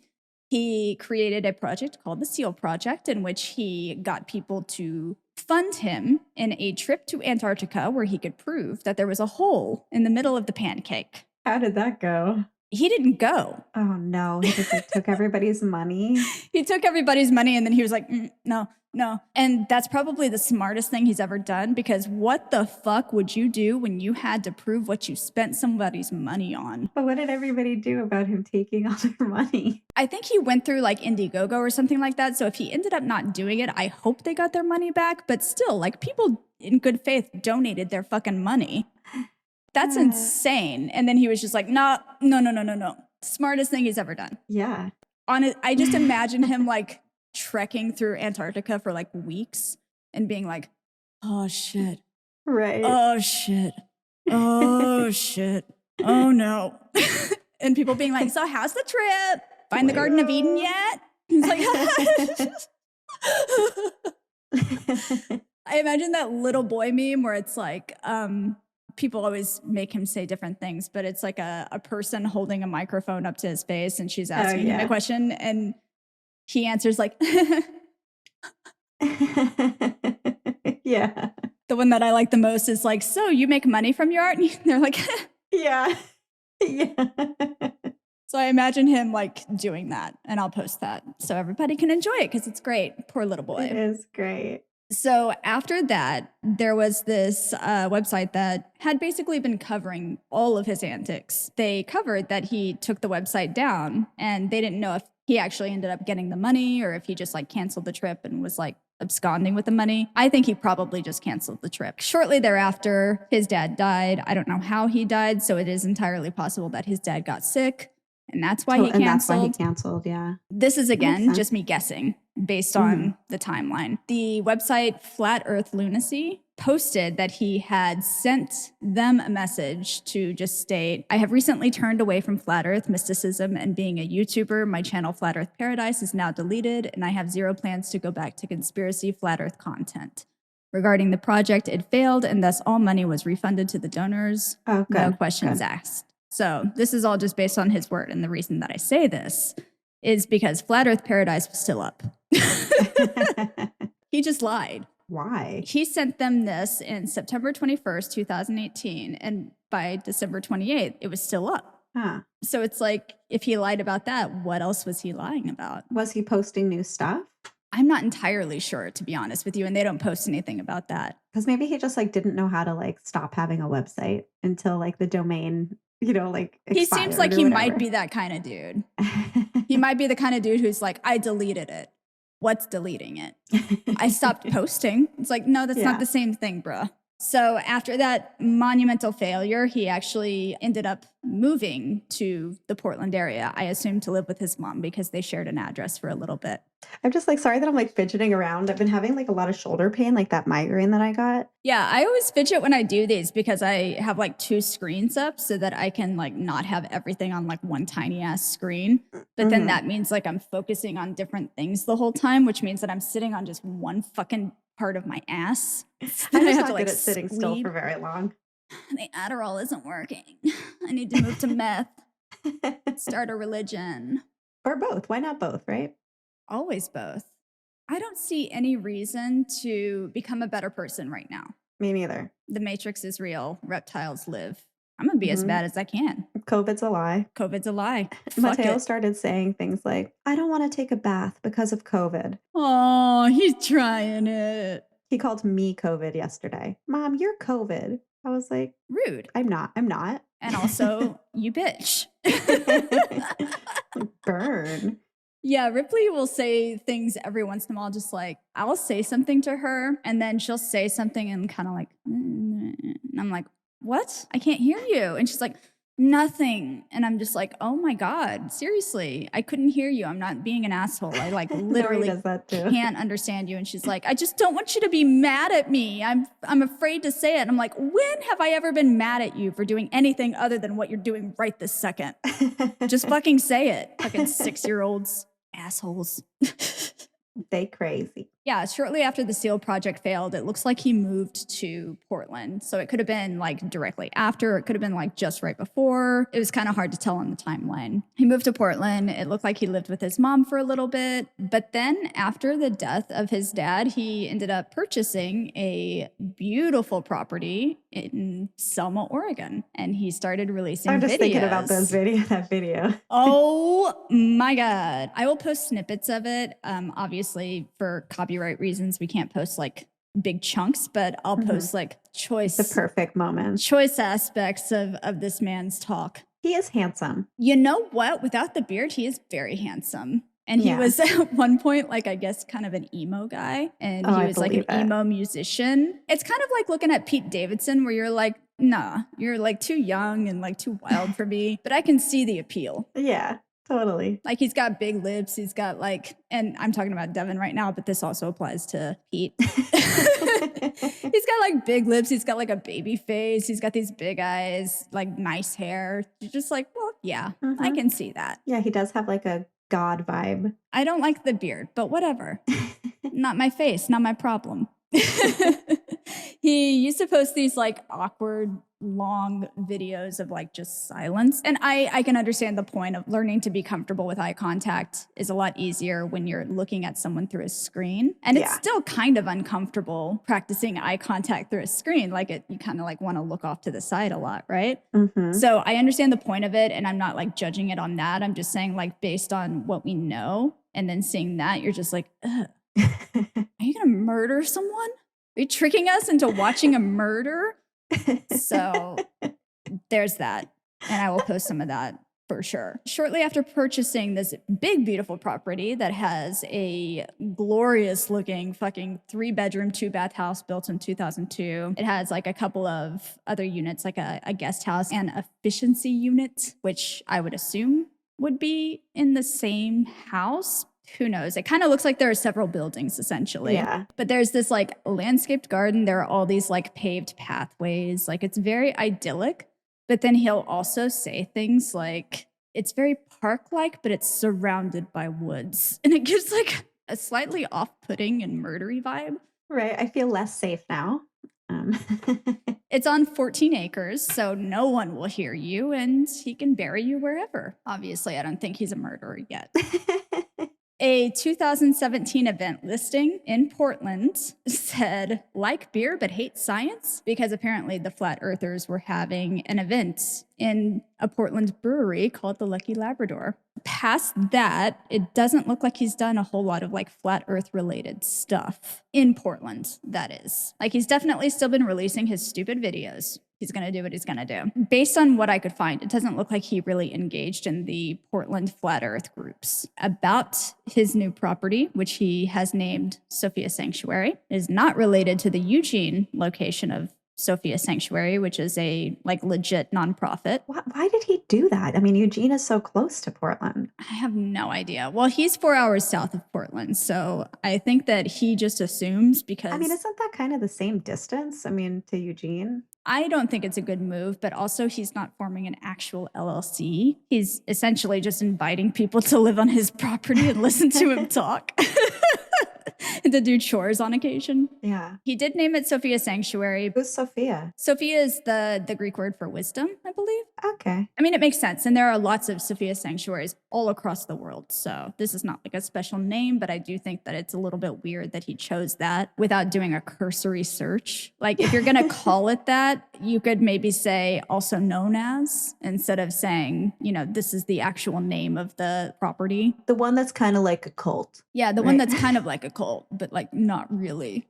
He created a project called the SEAL Project, in which he got people to fund him in a trip to Antarctica where he could prove that there was a hole in the middle of the pancake. How did that go? He didn't go. Oh, no. He just like, took everybody's money. He took everybody's money and then he was like, no. And that's probably the smartest thing he's ever done, because what the fuck would you do when you had to prove what you spent somebody's money on? But what did everybody do about him taking all their money? I think he went through like Indiegogo or something like that. So if he ended up not doing it, I hope they got their money back. But still, like, people in good faith donated their fucking money. That's insane. And then he was just like, no. Smartest thing he's ever done. Yeah. I just imagine him like trekking through Antarctica for like weeks and being like, oh shit. Right. Oh shit. Oh shit. Oh no. And people being like, so how's the trip? Find the Garden of Eden yet? He's like, I imagine that little boy meme where it's like, people always make him say different things, but it's like a person holding a microphone up to his face and she's asking him a question and he answers like, yeah. The one that I like the most is like, so you make money from your art? And they're like, Yeah. Yeah. so I imagine him like doing that, and I'll post that so everybody can enjoy it because it's great. Poor little boy. It is great. So after that, there was this website that had basically been covering all of his antics. They covered that he took the website down, and they didn't know if he actually ended up getting the money or if he just like canceled the trip and was like absconding with the money. I think he probably just canceled the trip. Shortly thereafter, his dad died. I don't know how he died, so it is entirely possible that his dad got sick, and that's why he canceled. And that's why he canceled, yeah. This is, again, just me guessing based on the timeline. The website Flat Earth Lunacy posted that he had sent them a message to just state, I have recently turned away from flat earth mysticism and being a YouTuber. My channel Flat Earth Paradise is now deleted, and I have zero plans to go back to conspiracy flat earth content. Regarding the project, it failed, and thus all money was refunded to the donors. Oh, good. No questions asked. So this is all just based on his word. And the reason that I say this is because Flat Earth Paradise was still up. He just lied. Why? He sent them this in September 21st, 2018. And by December 28th, it was still up. Huh. So it's like, if he lied about that, what else was he lying about? Was he posting new stuff? I'm not entirely sure, to be honest with you. And they don't post anything about that. Because maybe he just like didn't know how to like stop having a website until like the domain, you know, like he seems like he might be that kind of dude. He might be the kind of dude who's like, I deleted it. What's deleting it? I stopped posting. It's like, no, that's not the same thing, bruh. So after that monumental failure, he actually ended up moving to the Portland area, I assume to live with his mom because they shared an address for a little bit. I'm just like, sorry that I'm like fidgeting around. I've been having like a lot of shoulder pain, like that migraine that I got. Yeah, I always fidget when I do these because I have like 2 screens up so that I can like not have everything on like one tiny ass screen. But then that means like I'm focusing on different things the whole time, which means that I'm sitting on just one fucking part of my ass. I'm just not good at sitting still for very long. The Adderall isn't working. I need to move to meth. Start a religion. Or both. Why not both, right? Always both. I don't see any reason to become a better person right now. Me neither. The Matrix is real. Reptiles live. I'm going to be as bad as I can. COVID's a lie. COVID's a lie. Mateo started saying things like, I don't want to take a bath because of COVID. Oh, he's trying it. He called me COVID yesterday. Mom, you're COVID. I was like, rude. I'm not. And also, you bitch. Burn. Yeah, Ripley will say things every once in a while, just like, I'll say something to her, and then she'll say something and kind of like, and I'm like, what? I can't hear you. And she's like, nothing. And I'm just like, oh my God, seriously, I couldn't hear you. I'm not being an asshole. I like literally can't understand you. And she's like, I just don't want you to be mad at me. I'm afraid to say it. And I'm like, when have I ever been mad at you for doing anything other than what you're doing right this second? Just fucking say it. Fucking 6-year-olds, assholes. They crazy. Yeah, shortly after the SEAL project failed, it looks like he moved to Portland. So it could have been like directly after, it could have been like just right before. It was kind of hard to tell on the timeline. He moved to Portland. It looked like he lived with his mom for a little bit. But then after the death of his dad, he ended up purchasing a beautiful property in Selma, Oregon. And he started releasing videos. I'm just thinking about that video. Oh my God. I will post snippets of it. Obviously for copyright reasons, we can't post like big chunks, but I'll post like The perfect moment. choice aspects of this man's talk. He is handsome. You know what? Without the beard, he is very handsome. And he was at one point, like, I guess, kind of an emo guy. And he was like an emo musician. It's kind of like looking at Pete Davidson, where you're like, nah, you're like too young and like too wild for me. But I can see the appeal. Yeah, totally. Like, he's got big lips. He's got like, and I'm talking about Devin right now, but this also applies to Pete. He's got like big lips. He's got like a baby face. He's got these big eyes, like nice hair. You're just like, well, yeah, I can see that. Yeah, he does have like a God vibe. I don't like the beard, but whatever. Not my face, not my problem. He used to post these like awkward long videos of like just silence. And I can understand the point of learning to be comfortable with eye contact is a lot easier when you're looking at someone through a screen. And it's still kind of uncomfortable practicing eye contact through a screen. Like you kind of like want to look off to the side a lot, right? Mm-hmm. So I understand the point of it, and I'm not like judging it on that. I'm just saying, like, based on what we know, and then seeing that, you're just like, ugh. Are you gonna murder someone? Are you tricking us into watching a murder? So there's that. And I will post some of that for sure. Shortly after purchasing this big, beautiful property that has a glorious looking fucking 3-bedroom, 2-bath house built in 2002. It has like a couple of other units, like a guest house and efficiency unit, which I would assume would be in the same house. Who knows? It kind of looks like there are several buildings essentially. Yeah. But there's this like landscaped garden. There are all these like paved pathways. Like it's very idyllic. But then he'll also say things like, it's very park-like, but it's surrounded by woods. And it gives like a slightly off-putting and murdery vibe. Right. I feel less safe now. It's on 14 acres, so no one will hear you, and he can bury you wherever. Obviously, I don't think he's a murderer yet. A 2017 event listing in Portland said, like beer but hate science, because apparently the flat earthers were having an event in a Portland brewery called the Lucky Labrador. Past that, it doesn't look like he's done a whole lot of like flat earth related stuff in Portland, that is. Like he's definitely still been releasing his stupid videos. He's going to do what he's going to do. Based on what I could find, it doesn't look like he really engaged in the Portland flat earth groups. About his new property, which he has named Sophia Sanctuary, is not related to the Eugene location of Sophia Sanctuary, which is a like legit nonprofit. Why did he do that? I mean, Eugene is so close to Portland. I have no idea. Well, he's 4 hours south of Portland, so I think that he just assumes because... I mean, isn't that kind of the same distance? I mean, to Eugene? I don't think it's a good move, but also he's not forming an actual LLC. He's essentially just inviting people to live on his property and listen to him talk. And to do chores on occasion. Yeah. He did name it Sophia Sanctuary. Who's Sophia? Sophia is the Greek word for wisdom, I believe. Okay. I mean, it makes sense. And there are lots of Sophia Sanctuaries all across the world. So this is not like a special name, but I do think that it's a little bit weird that he chose that without doing a cursory search. Like if you're going to call it that, you could maybe say also known as, instead of saying, you know, this is the actual name of the property. The one that's kind of like a cult. Yeah, the one that's kind of like a cult, but like not really.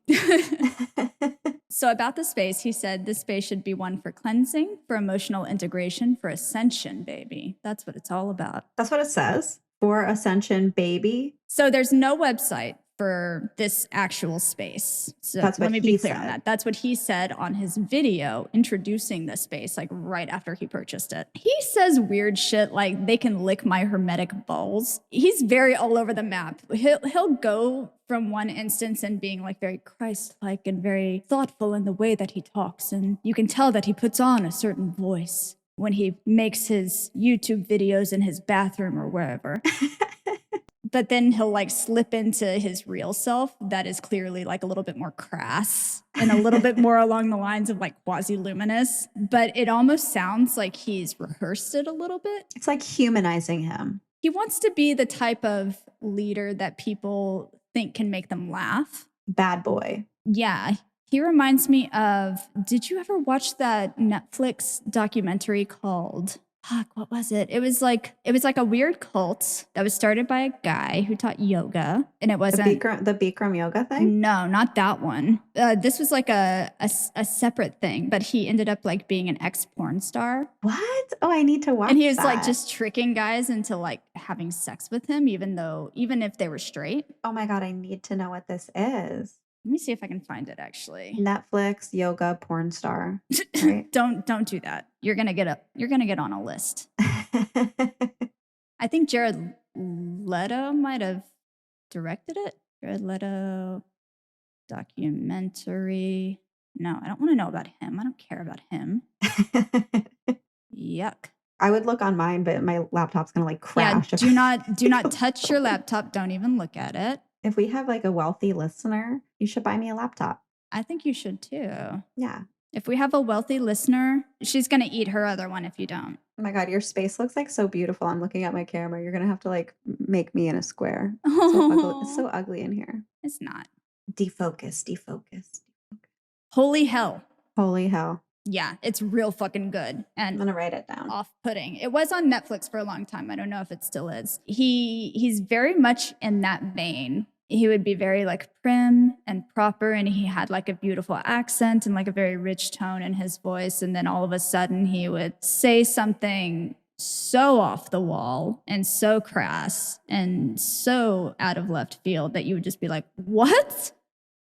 So about the space, he said this space should be one for cleansing, for emotional integration, for ascension, baby. That's what it's all about. That's what it says. For ascension, baby. So there's no website for this actual space. So let me be clear on that. That's what he said on his video introducing the space, like right after he purchased it. He says weird shit like they can lick my hermetic balls. He's very all over the map. He'll go from one instance and being like very Christ-like and very thoughtful in the way that he talks. And you can tell that he puts on a certain voice when he makes his YouTube videos in his bathroom or wherever. But then he'll like slip into his real self that is clearly like a little bit more crass and a little bit more along the lines of like quasi-luminous. But it almost sounds like he's rehearsed it a little bit. It's like humanizing him. He wants to be the type of leader that people think can make them laugh. Bad boy. Yeah. He reminds me of, did you ever watch that Netflix documentary called... Fuck, what was it? It was like a weird cult that was started by a guy who taught yoga, and it wasn't the Bikram yoga thing. No, not that one. This was like a separate thing, but he ended up like being an ex-porn star. What? Oh, I need to watch. And he was like just tricking guys into like having sex with him, even if they were straight. Oh my God, I need to know what this is. Let me see if I can find it actually. Netflix yoga porn star. Right? Don't do that. You're gonna get on a list. I think Jared Leto might have directed it. Jared Leto documentary. No, I don't want to know about him. I don't care about him. Yuck. I would look on mine, but my laptop's gonna like crash. Yeah, do not touch your laptop. Don't even look at it. If we have like a wealthy listener, you should buy me a laptop. I think you should too. Yeah. If we have a wealthy listener, she's going to eat her other one if you don't. Oh my God, your space looks like so beautiful. I'm looking at my camera. You're gonna have to like make me in a square. So ugly. It's so ugly in here. It's not. Defocus, defocus. Holy hell. Holy hell. Yeah, it's real fucking good. I'm And gonna write it down. off-putting. It was on Netflix for a long time. I don't know if it still is. He's very much in that vein. He would be very like prim and proper, and he had like a beautiful accent and like a very rich tone in his voice. And then all of a sudden he would say something so off the wall and so crass and so out of left field that you would just be like, what?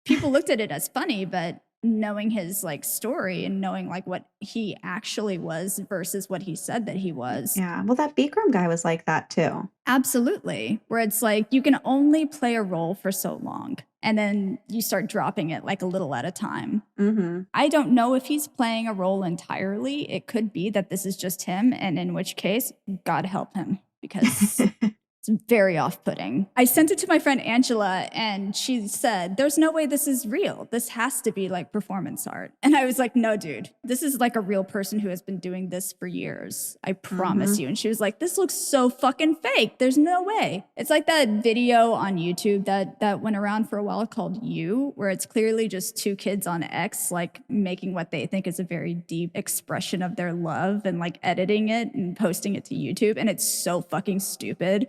People looked at it as funny, but knowing his like story and knowing like what he actually was versus what he said that he was. Yeah. Well, that Bikram guy was like that too. Absolutely. Where it's like you can only play a role for so long and then you start dropping it like a little at a time. Mm-hmm. I don't know if he's playing a role entirely. It could be that this is just him, and in which case, God help him, because it's very off-putting. I sent it to my friend Angela, and she said, there's no way this is real. This has to be like performance art. And I was like, no, dude, this is like a real person who has been doing this for years. I promise you. And she was like, this looks so fucking fake. There's no way. It's like that video on YouTube that went around for a while called You, where it's clearly just two kids on X, like making what they think is a very deep expression of their love and like editing it and posting it to YouTube. And it's so fucking stupid.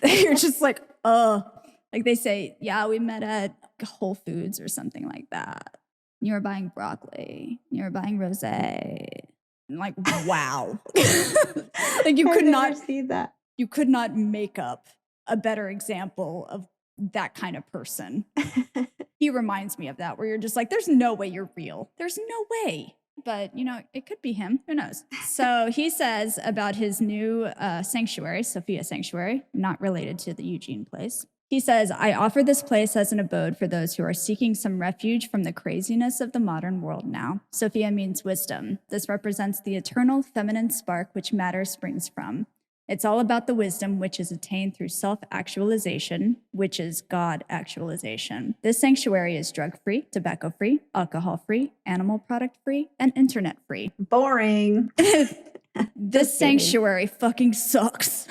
You're just like, oh, like they say, yeah, we met at Whole Foods or something like that. You were buying broccoli. You were buying rosé. And like, wow. Like you could not see that. You could not make up a better example of that kind of person. He reminds me of that, where you're just like, there's no way you're real. There's no way. But, you know, it could be him. Who knows? So he says about his new sanctuary, Sophia Sanctuary, not related to the Eugene place. He says, I offer this place as an abode for those who are seeking some refuge from the craziness of the modern world now. Sophia means wisdom. This represents the eternal feminine spark which matter springs from. It's all about the wisdom which is attained through self-actualization, which is God actualization. This sanctuary is drug-free, tobacco-free, alcohol-free, animal product-free, and internet-free. Boring. This sanctuary fucking sucks.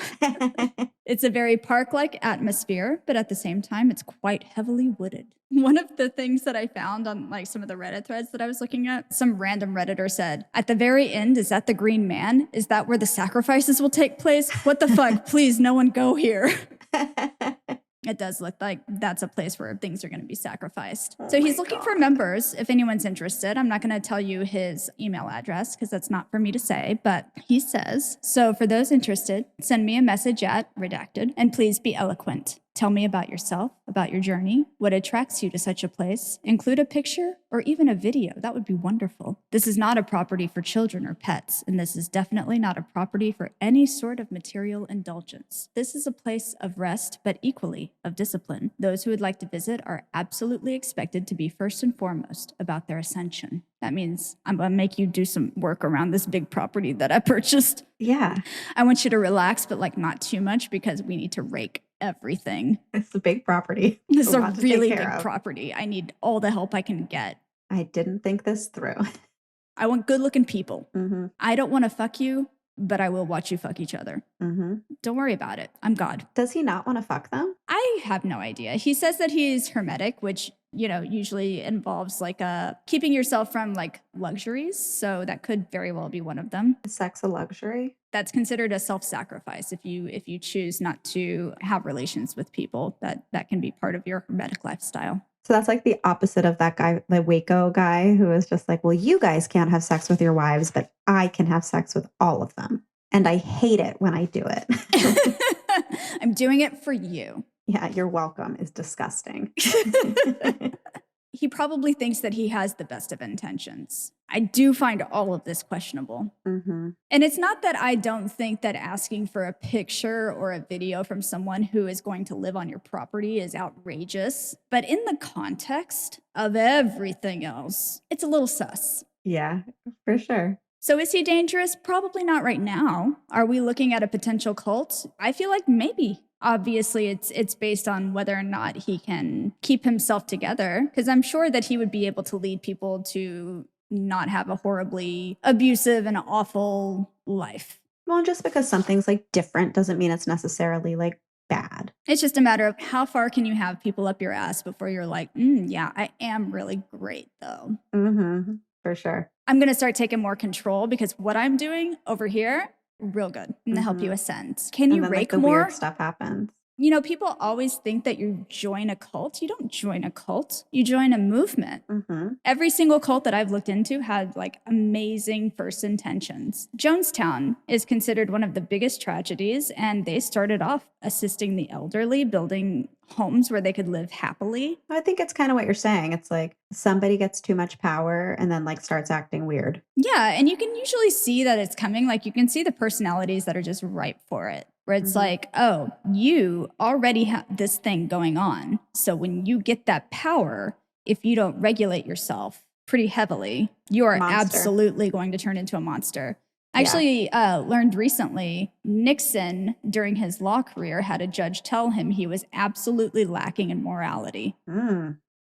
It's a very park-like atmosphere, but at the same time, it's quite heavily wooded. One of the things that I found on like some of the Reddit threads that I was looking at, some random Redditor said, at the very end, is that the Green Man? Is that where the sacrifices will take place? What the fuck? Please, no one go here. It does look like that's a place where things are going to be sacrificed. So he's looking for members, if anyone's interested. I'm not going to tell you his email address because that's not for me to say, but he says, so for those interested, send me a message at redacted, and please be eloquent. Tell me about yourself, about your journey, what attracts you to such a place. Include a picture or even a video. That would be wonderful. This is not a property for children or pets, and this is definitely not a property for any sort of material indulgence. This is a place of rest, but equally of discipline. Those who would like to visit are absolutely expected to be first and foremost about their ascension. That means I'm going to make you do some work around this big property that I purchased. Yeah. I want you to relax, but like not too much because we need to rake everything. It's a big property. It's a really big property. I need all the help I can get. I didn't think this through. I want good looking people. Mm-hmm. I don't want to fuck you, but I will watch you fuck each other. Mm-hmm. Don't worry about it. I'm God. Does he not want to fuck them? I have no idea. He says that he's hermetic, which, you know, usually involves like keeping yourself from like luxuries. So that could very well be one of them. Is sex a luxury? That's considered a self-sacrifice. If you choose not to have relations with people, that can be part of your hermetic lifestyle. So that's like the opposite of that guy, the Waco guy, who is just like, well, you guys can't have sex with your wives, but I can have sex with all of them. And I hate it when I do it. I'm doing it for you. Yeah, you're welcome is disgusting. He probably thinks that he has the best of intentions. I do find all of this questionable. Mm-hmm. And it's not that I don't think that asking for a picture or a video from someone who is going to live on your property is outrageous. But in the context of everything else, it's a little sus. Yeah, for sure. So is he dangerous? Probably not right now. Are we looking at a potential cult? I feel like maybe. Obviously, it's based on whether or not he can keep himself together, because I'm sure that he would be able to lead people to not have a horribly abusive and awful life. Well, just because something's like different doesn't mean it's necessarily like bad. It's just a matter of how far can you have people up your ass before you're like, yeah, I am really great though. Mm-hmm. For sure. I'm going to start taking more control because what I'm doing over here, real good. I'm going to help you ascend. Can you And then, rake like, the more? weird stuff happens. You know, people always think that you join a cult. You don't join a cult. You join a movement. Mm-hmm. Every single cult that I've looked into had like amazing first intentions. Jonestown is considered one of the biggest tragedies, and they started off assisting the elderly, building homes where they could live happily. I think it's kind of what you're saying. It's like somebody gets too much power and then like starts acting weird. Yeah, and you can usually see that it's coming. Like you can see the personalities that are just ripe for it. Where it's like, oh, you already have this thing going on. So when you get that power, if you don't regulate yourself pretty heavily, you are absolutely going to turn into a monster. I actually learned recently, Nixon, during his law career, had a judge tell him he was absolutely lacking in morality.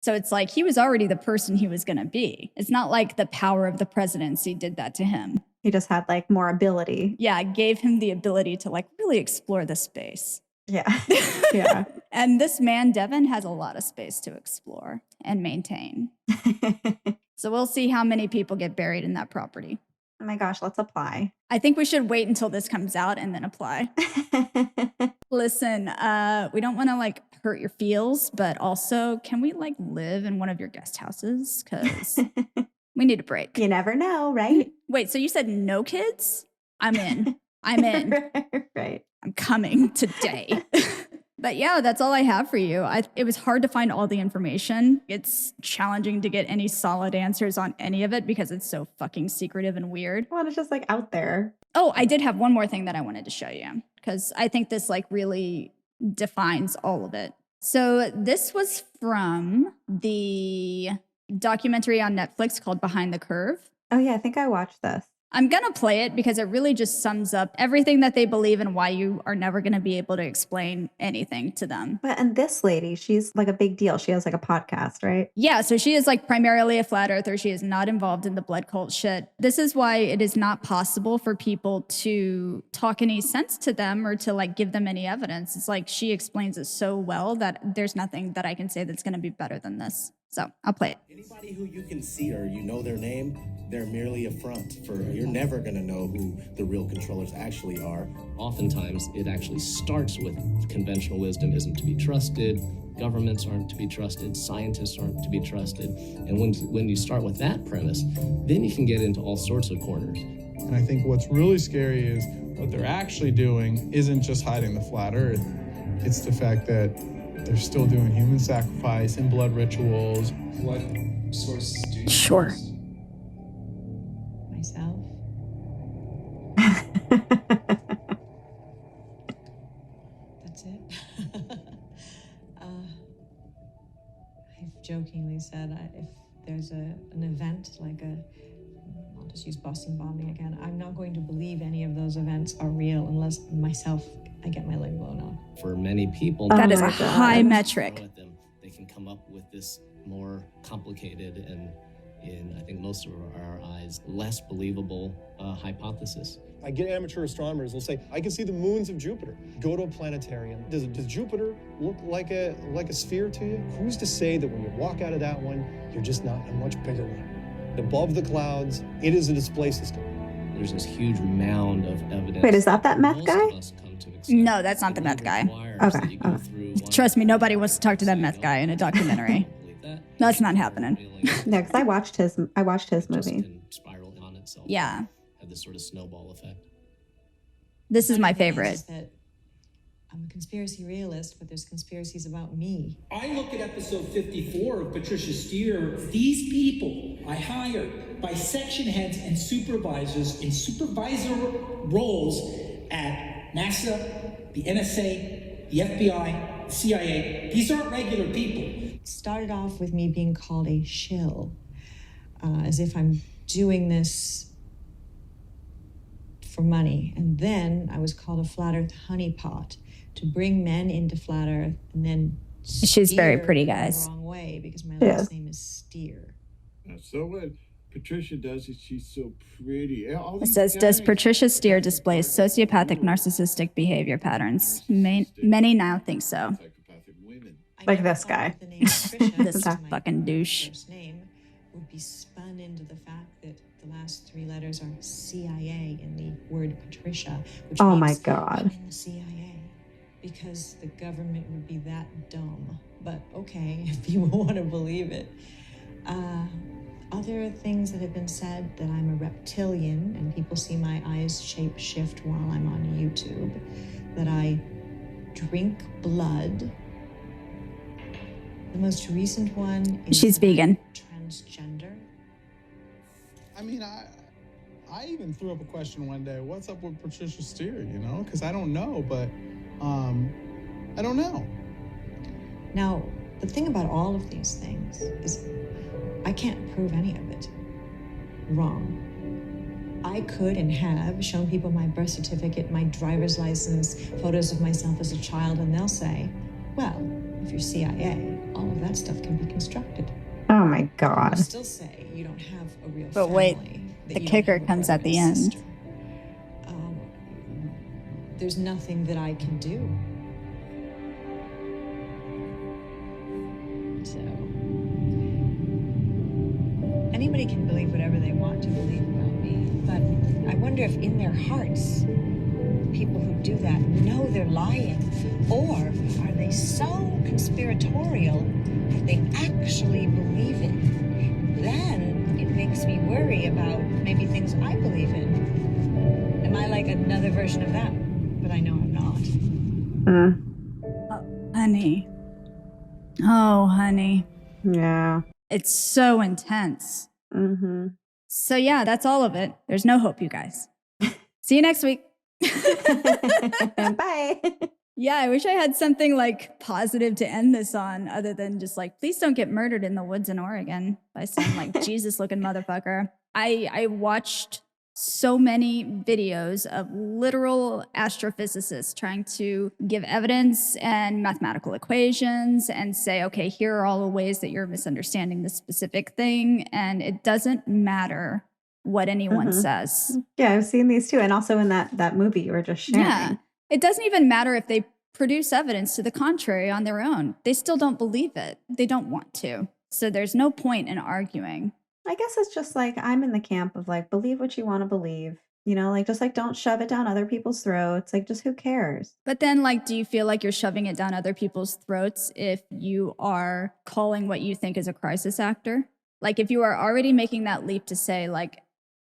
So it's like he was already the person he was going to be. It's not like the power of the presidency did that to him. He just had like more ability. Yeah, it gave him the ability to like really explore the space. Yeah. Yeah. And this man, Devin, has a lot of space to explore and maintain. So we'll see how many people get buried in that property. Oh my gosh, let's apply. I think we should wait until this comes out and then apply. Listen, we don't want to like hurt your feels, but also can we like live in one of your guest houses? Because we need a break. You never know, right? Wait, so you said no kids? I'm in. I'm in. Right. I'm coming today. But yeah, that's all I have for you. It was hard to find all the information. It's challenging to get any solid answers on any of it because it's so fucking secretive and weird. Well, it's just like out there. Oh, I did have one more thing that I wanted to show you because I think this like really defines all of it. So this was from the documentary on Netflix called Behind the Curve. Oh yeah, I think I watched this. I'm going to play it because it really just sums up everything that they believe and why you are never going to be able to explain anything to them. But and this lady, she's like a big deal. She has like a podcast, right? Yeah, so she is like primarily a flat earther. She is not involved in the blood cult shit. This is why it is not possible for people to talk any sense to them or to like give them any evidence. It's like she explains it so well that there's nothing that I can say that's going to be better than this. So I'll play it. Anybody who you can see or you know their name, they're merely a front for, you're never going to know who the real controllers actually are. Oftentimes, it actually starts with conventional wisdom isn't to be trusted, governments aren't to be trusted, scientists aren't to be trusted. And when you start with that premise, then you can get into all sorts of corners. And I think what's really scary is what they're actually doing isn't just hiding the flat earth. It's the fact that they're still doing human sacrifice and blood rituals. What sources do you Sure. use? Myself. That's it. I've jokingly said if there's an event like I'll just use Boston bombing again, I'm not going to believe any of those events are real unless I get my leg blown off. For many people, That is my a God. high metric. at them, they can come up with this more complicated and, in I think most of our eyes, less believable hypothesis. I get amateur astronomers will say, I can see the moons of Jupiter. Go to a planetarium. Does Jupiter look like a sphere to you? Who's to say that when you walk out of that one, you're just not a much bigger one? Above the clouds, it is a display system. There's this huge mound of evidence. Wait, is that meth most guy? of us come to accept. No, that's not the meth guy. Requires that Okay. you go through one- Trust me, nobody wants to talk to that meth guy in a documentary. Believe that. That's not happening. No, because I watched his Just movie. can spiral on itself. Yeah. Have this sort of snowball effect. This is my The thing is favorite. that I'm a conspiracy realist, but there's conspiracies about me. I look at episode 54 of Patricia Steer. These people I hired by section heads and supervisors in supervisor roles at NASA, the NSA, the FBI, the CIA. These aren't regular people. It started off with me being called a shill, as if I'm doing this for money. And then I was called a flat earth honeypot to bring men into flat earth and then She's very steer pretty, them guys. the wrong way because my Yeah. last name is Steer. So what? Patricia does it. She's so pretty. It says, does Patricia Steer display sociopathic narcissistic behavior patterns? Many now think so. Like this guy. This fucking douche. First name would be spun into the fact that the last 3 letters are CIA in the word Patricia, which Oh means my God. I'm in the CIA, because the government would be that dumb. But okay, if you want to believe it. Other things that have been said, that I'm a reptilian and people see my eyes shape shift while I'm on YouTube, that I drink blood. The most recent one is She's vegan. Transgender. I mean, I even threw up a question one day. What's up with Patricia Steer, you know? Because I don't know, but I don't know. Now, the thing about all of these things is I can't prove any of it wrong. I could and have shown people my birth certificate, my driver's license, photos of myself as a child, and they'll say, well, if you're CIA, all of that stuff can be constructed. Oh my God. They'll still say you don't have a real But family. wait, that the you don't kicker have a comes brother at the and end. sister. There's nothing that I can do. So, anybody can believe whatever they want to believe about me, but I wonder if in their hearts, people who do that know they're lying, or are they so conspiratorial that they actually believe it? Then it makes me worry about maybe things I believe in. Am I like another version of that? But I know I'm not. Oh, honey. Oh, honey. Yeah. It's so intense. Mm-hmm. So yeah, that's all of it. There's no hope, you guys. See you next week. Bye. Yeah, I wish I had something like positive to end this on, other than just like, please don't get murdered in the woods in Oregon by some like Jesus looking motherfucker. I watched so many videos of literal astrophysicists trying to give evidence and mathematical equations and say, okay, here are all the ways that you're misunderstanding this specific thing. And it doesn't matter what anyone says. Yeah, I've seen these too. And also in that movie you were just sharing. Yeah. It doesn't even matter if they produce evidence to the contrary on their own. They still don't believe it. They don't want to. So there's no point in arguing. I guess it's just like I'm in the camp of like, believe what you want to believe. You know, like just like don't shove it down other people's throats. Like just who cares? But then like, do you feel like you're shoving it down other people's throats if you are calling what you think is a crisis actor? Like if you are already making that leap to say like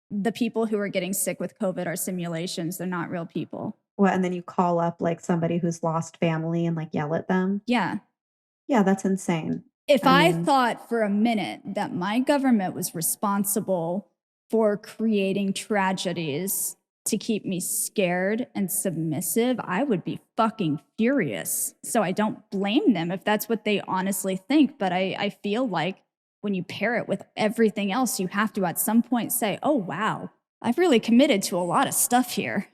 the people who are getting sick with COVID are simulations, they're not real people. What, and then you call up like somebody who's lost family and like yell at them? Yeah. Yeah, that's insane. If I thought for a minute that my government was responsible for creating tragedies to keep me scared and submissive, I would be fucking furious. So I don't blame them if that's what they honestly think. But I feel like when you pair it with everything else, you have to at some point say, oh, wow, I've really committed to a lot of stuff here.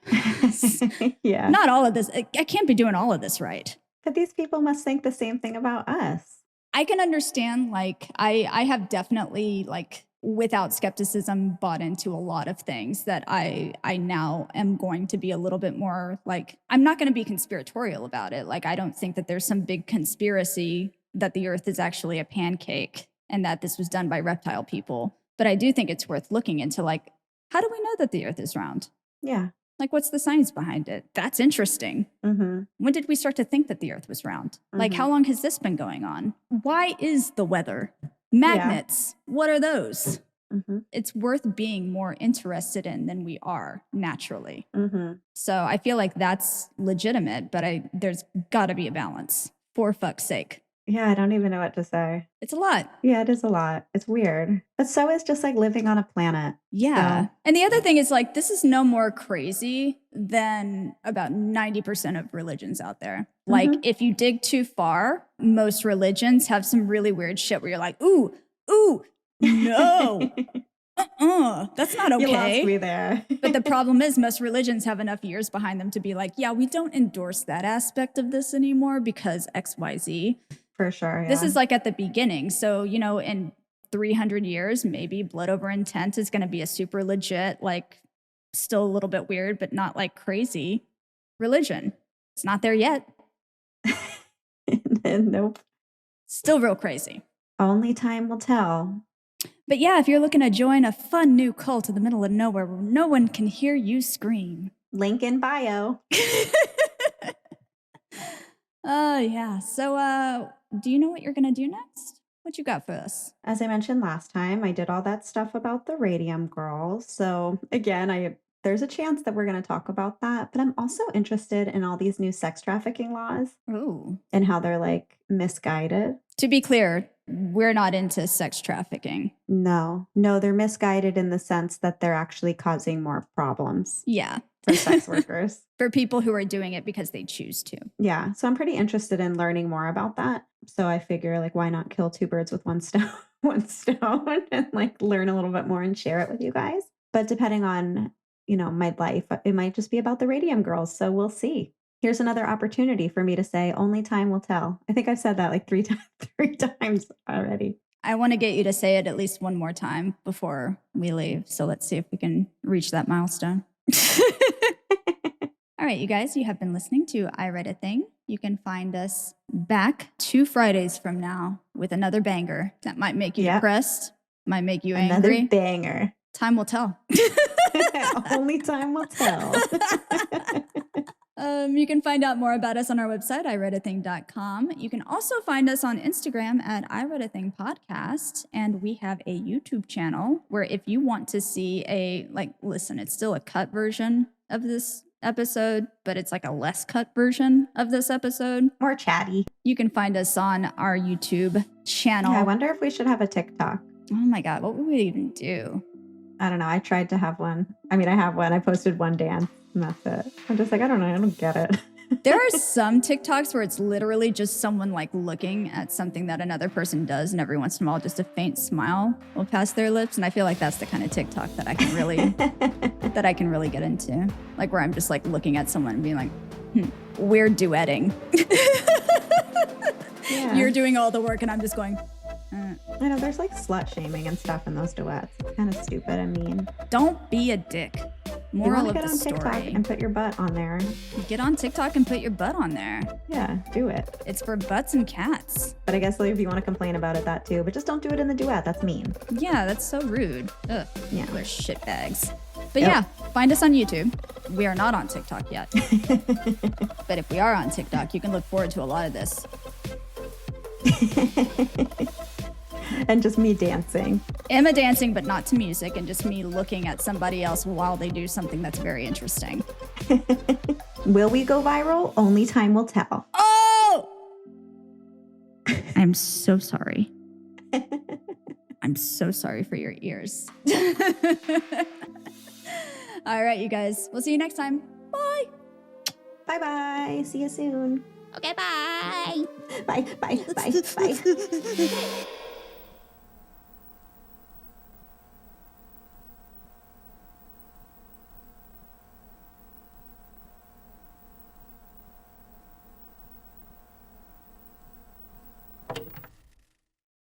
Yeah. Not all of this. I can't be doing all of this right. But these people must think the same thing about us. I can understand, like, I have definitely, like, without skepticism, bought into a lot of things that I now am going to be a little bit more, like, I'm not going to be conspiratorial about it. Like, I don't think that there's some big conspiracy that the Earth is actually a pancake and that this was done by reptile people. But I do think it's worth looking into, like, how do we know that the Earth is round? Yeah. Like, what's the science behind it? That's interesting. Mm-hmm. When did we start to think that the Earth was round? Like, how long has this been going on? Why is the weather? Magnets, what are those? It's worth being more interested in than we are naturally. So I feel like that's legitimate, but there's got to be a balance, for fuck's sake. Yeah, I don't even know what to say. It's a lot. Yeah, it is a lot. It's weird. But so is just like living on a planet. Yeah. So. And the other thing is like, this is no more crazy than about 90% of religions out there. Like if you dig too far, most religions have some really weird shit where you're like, ooh, no. That's not okay. You lost me there. But the problem is most religions have enough years behind them to be like, yeah, we don't endorse that aspect of this anymore because XYZ. For sure. Yeah. This is like at the beginning. So, you know, in 300 years, maybe blood over intent is going to be a super legit, like still a little bit weird, but not like crazy religion. It's not there yet. Nope. Still real crazy. Only time will tell. But yeah, if you're looking to join a fun new cult in the middle of nowhere where no one can hear you scream. Link in bio. Yeah. So, do you know what you're going to do next? What you got for us? As I mentioned last time, I did all that stuff about the Radium Girls. So again, there's a chance that we're going to talk about that, but I'm also interested in all these new sex trafficking laws. Ooh. And how they're like misguided. To be clear, we're not into sex trafficking. No, they're misguided in the sense that they're actually causing more problems. Yeah. For sex workers. For people who are doing it because they choose to. Yeah. So I'm pretty interested in learning more about that. So I figure, like, why not kill two birds with one stone, and like learn a little bit more and share it with you guys. But depending on, my life, it might just be about the Radium Girls. So we'll see. Here's another opportunity for me to say, only time will tell. I think I've said that like three times already. I want to get you to say it at least one more time before we leave. So let's see if we can reach that milestone. All right, you guys, you have been listening to I Read a Thing. You can find us back 2 Fridays from now with another banger that might make you depressed, might make you angry. Another banger. Time will tell. Only time will tell. You can find out more about us on our website, ireadathing.com. You can also find us on Instagram at I Read a Thing Podcast. And we have a YouTube channel where if you want to see listen, it's still a cut version of this episode, but it's like a less cut version of this episode. More chatty. You can find us on our YouTube channel. Yeah, I wonder if we should have a TikTok. Oh my God, what would we even do? I don't know. I tried to have one. I mean, I have one. I posted one dance and that's it. I'm just like, I don't know. I don't get it. There are some TikToks where it's literally just someone like looking at something that another person does, and every once in a while just a faint smile will pass their lips. And I feel like that's the kind of TikTok that I can really get into. Like where I'm just like looking at someone and being like, we're duetting. Yeah. You're doing all the work and I'm just going, I know there's like slut shaming and stuff in those duets. It's kind of stupid and mean. Don't be a dick. Moral of the story. Get on TikTok and put your butt on there. Get on TikTok and put your butt on there. Yeah, do it. It's for butts and cats. But I guess if you want to complain about it, that too. But just don't do it in the duet. That's mean. Yeah, that's so rude. Ugh. Yeah. They're shitbags. But yeah, find us on YouTube. We are not on TikTok yet. But if we are on TikTok, you can look forward to a lot of this. And just me dancing. Emma dancing, but not to music, and just me looking at somebody else while they do something that's very interesting. Will we go viral? Only time will tell. Oh! I'm so sorry. I'm so sorry for your ears. All right, you guys. We'll see you next time. Bye. Bye-bye. See you soon. Okay, bye. Bye, bye, bye, bye.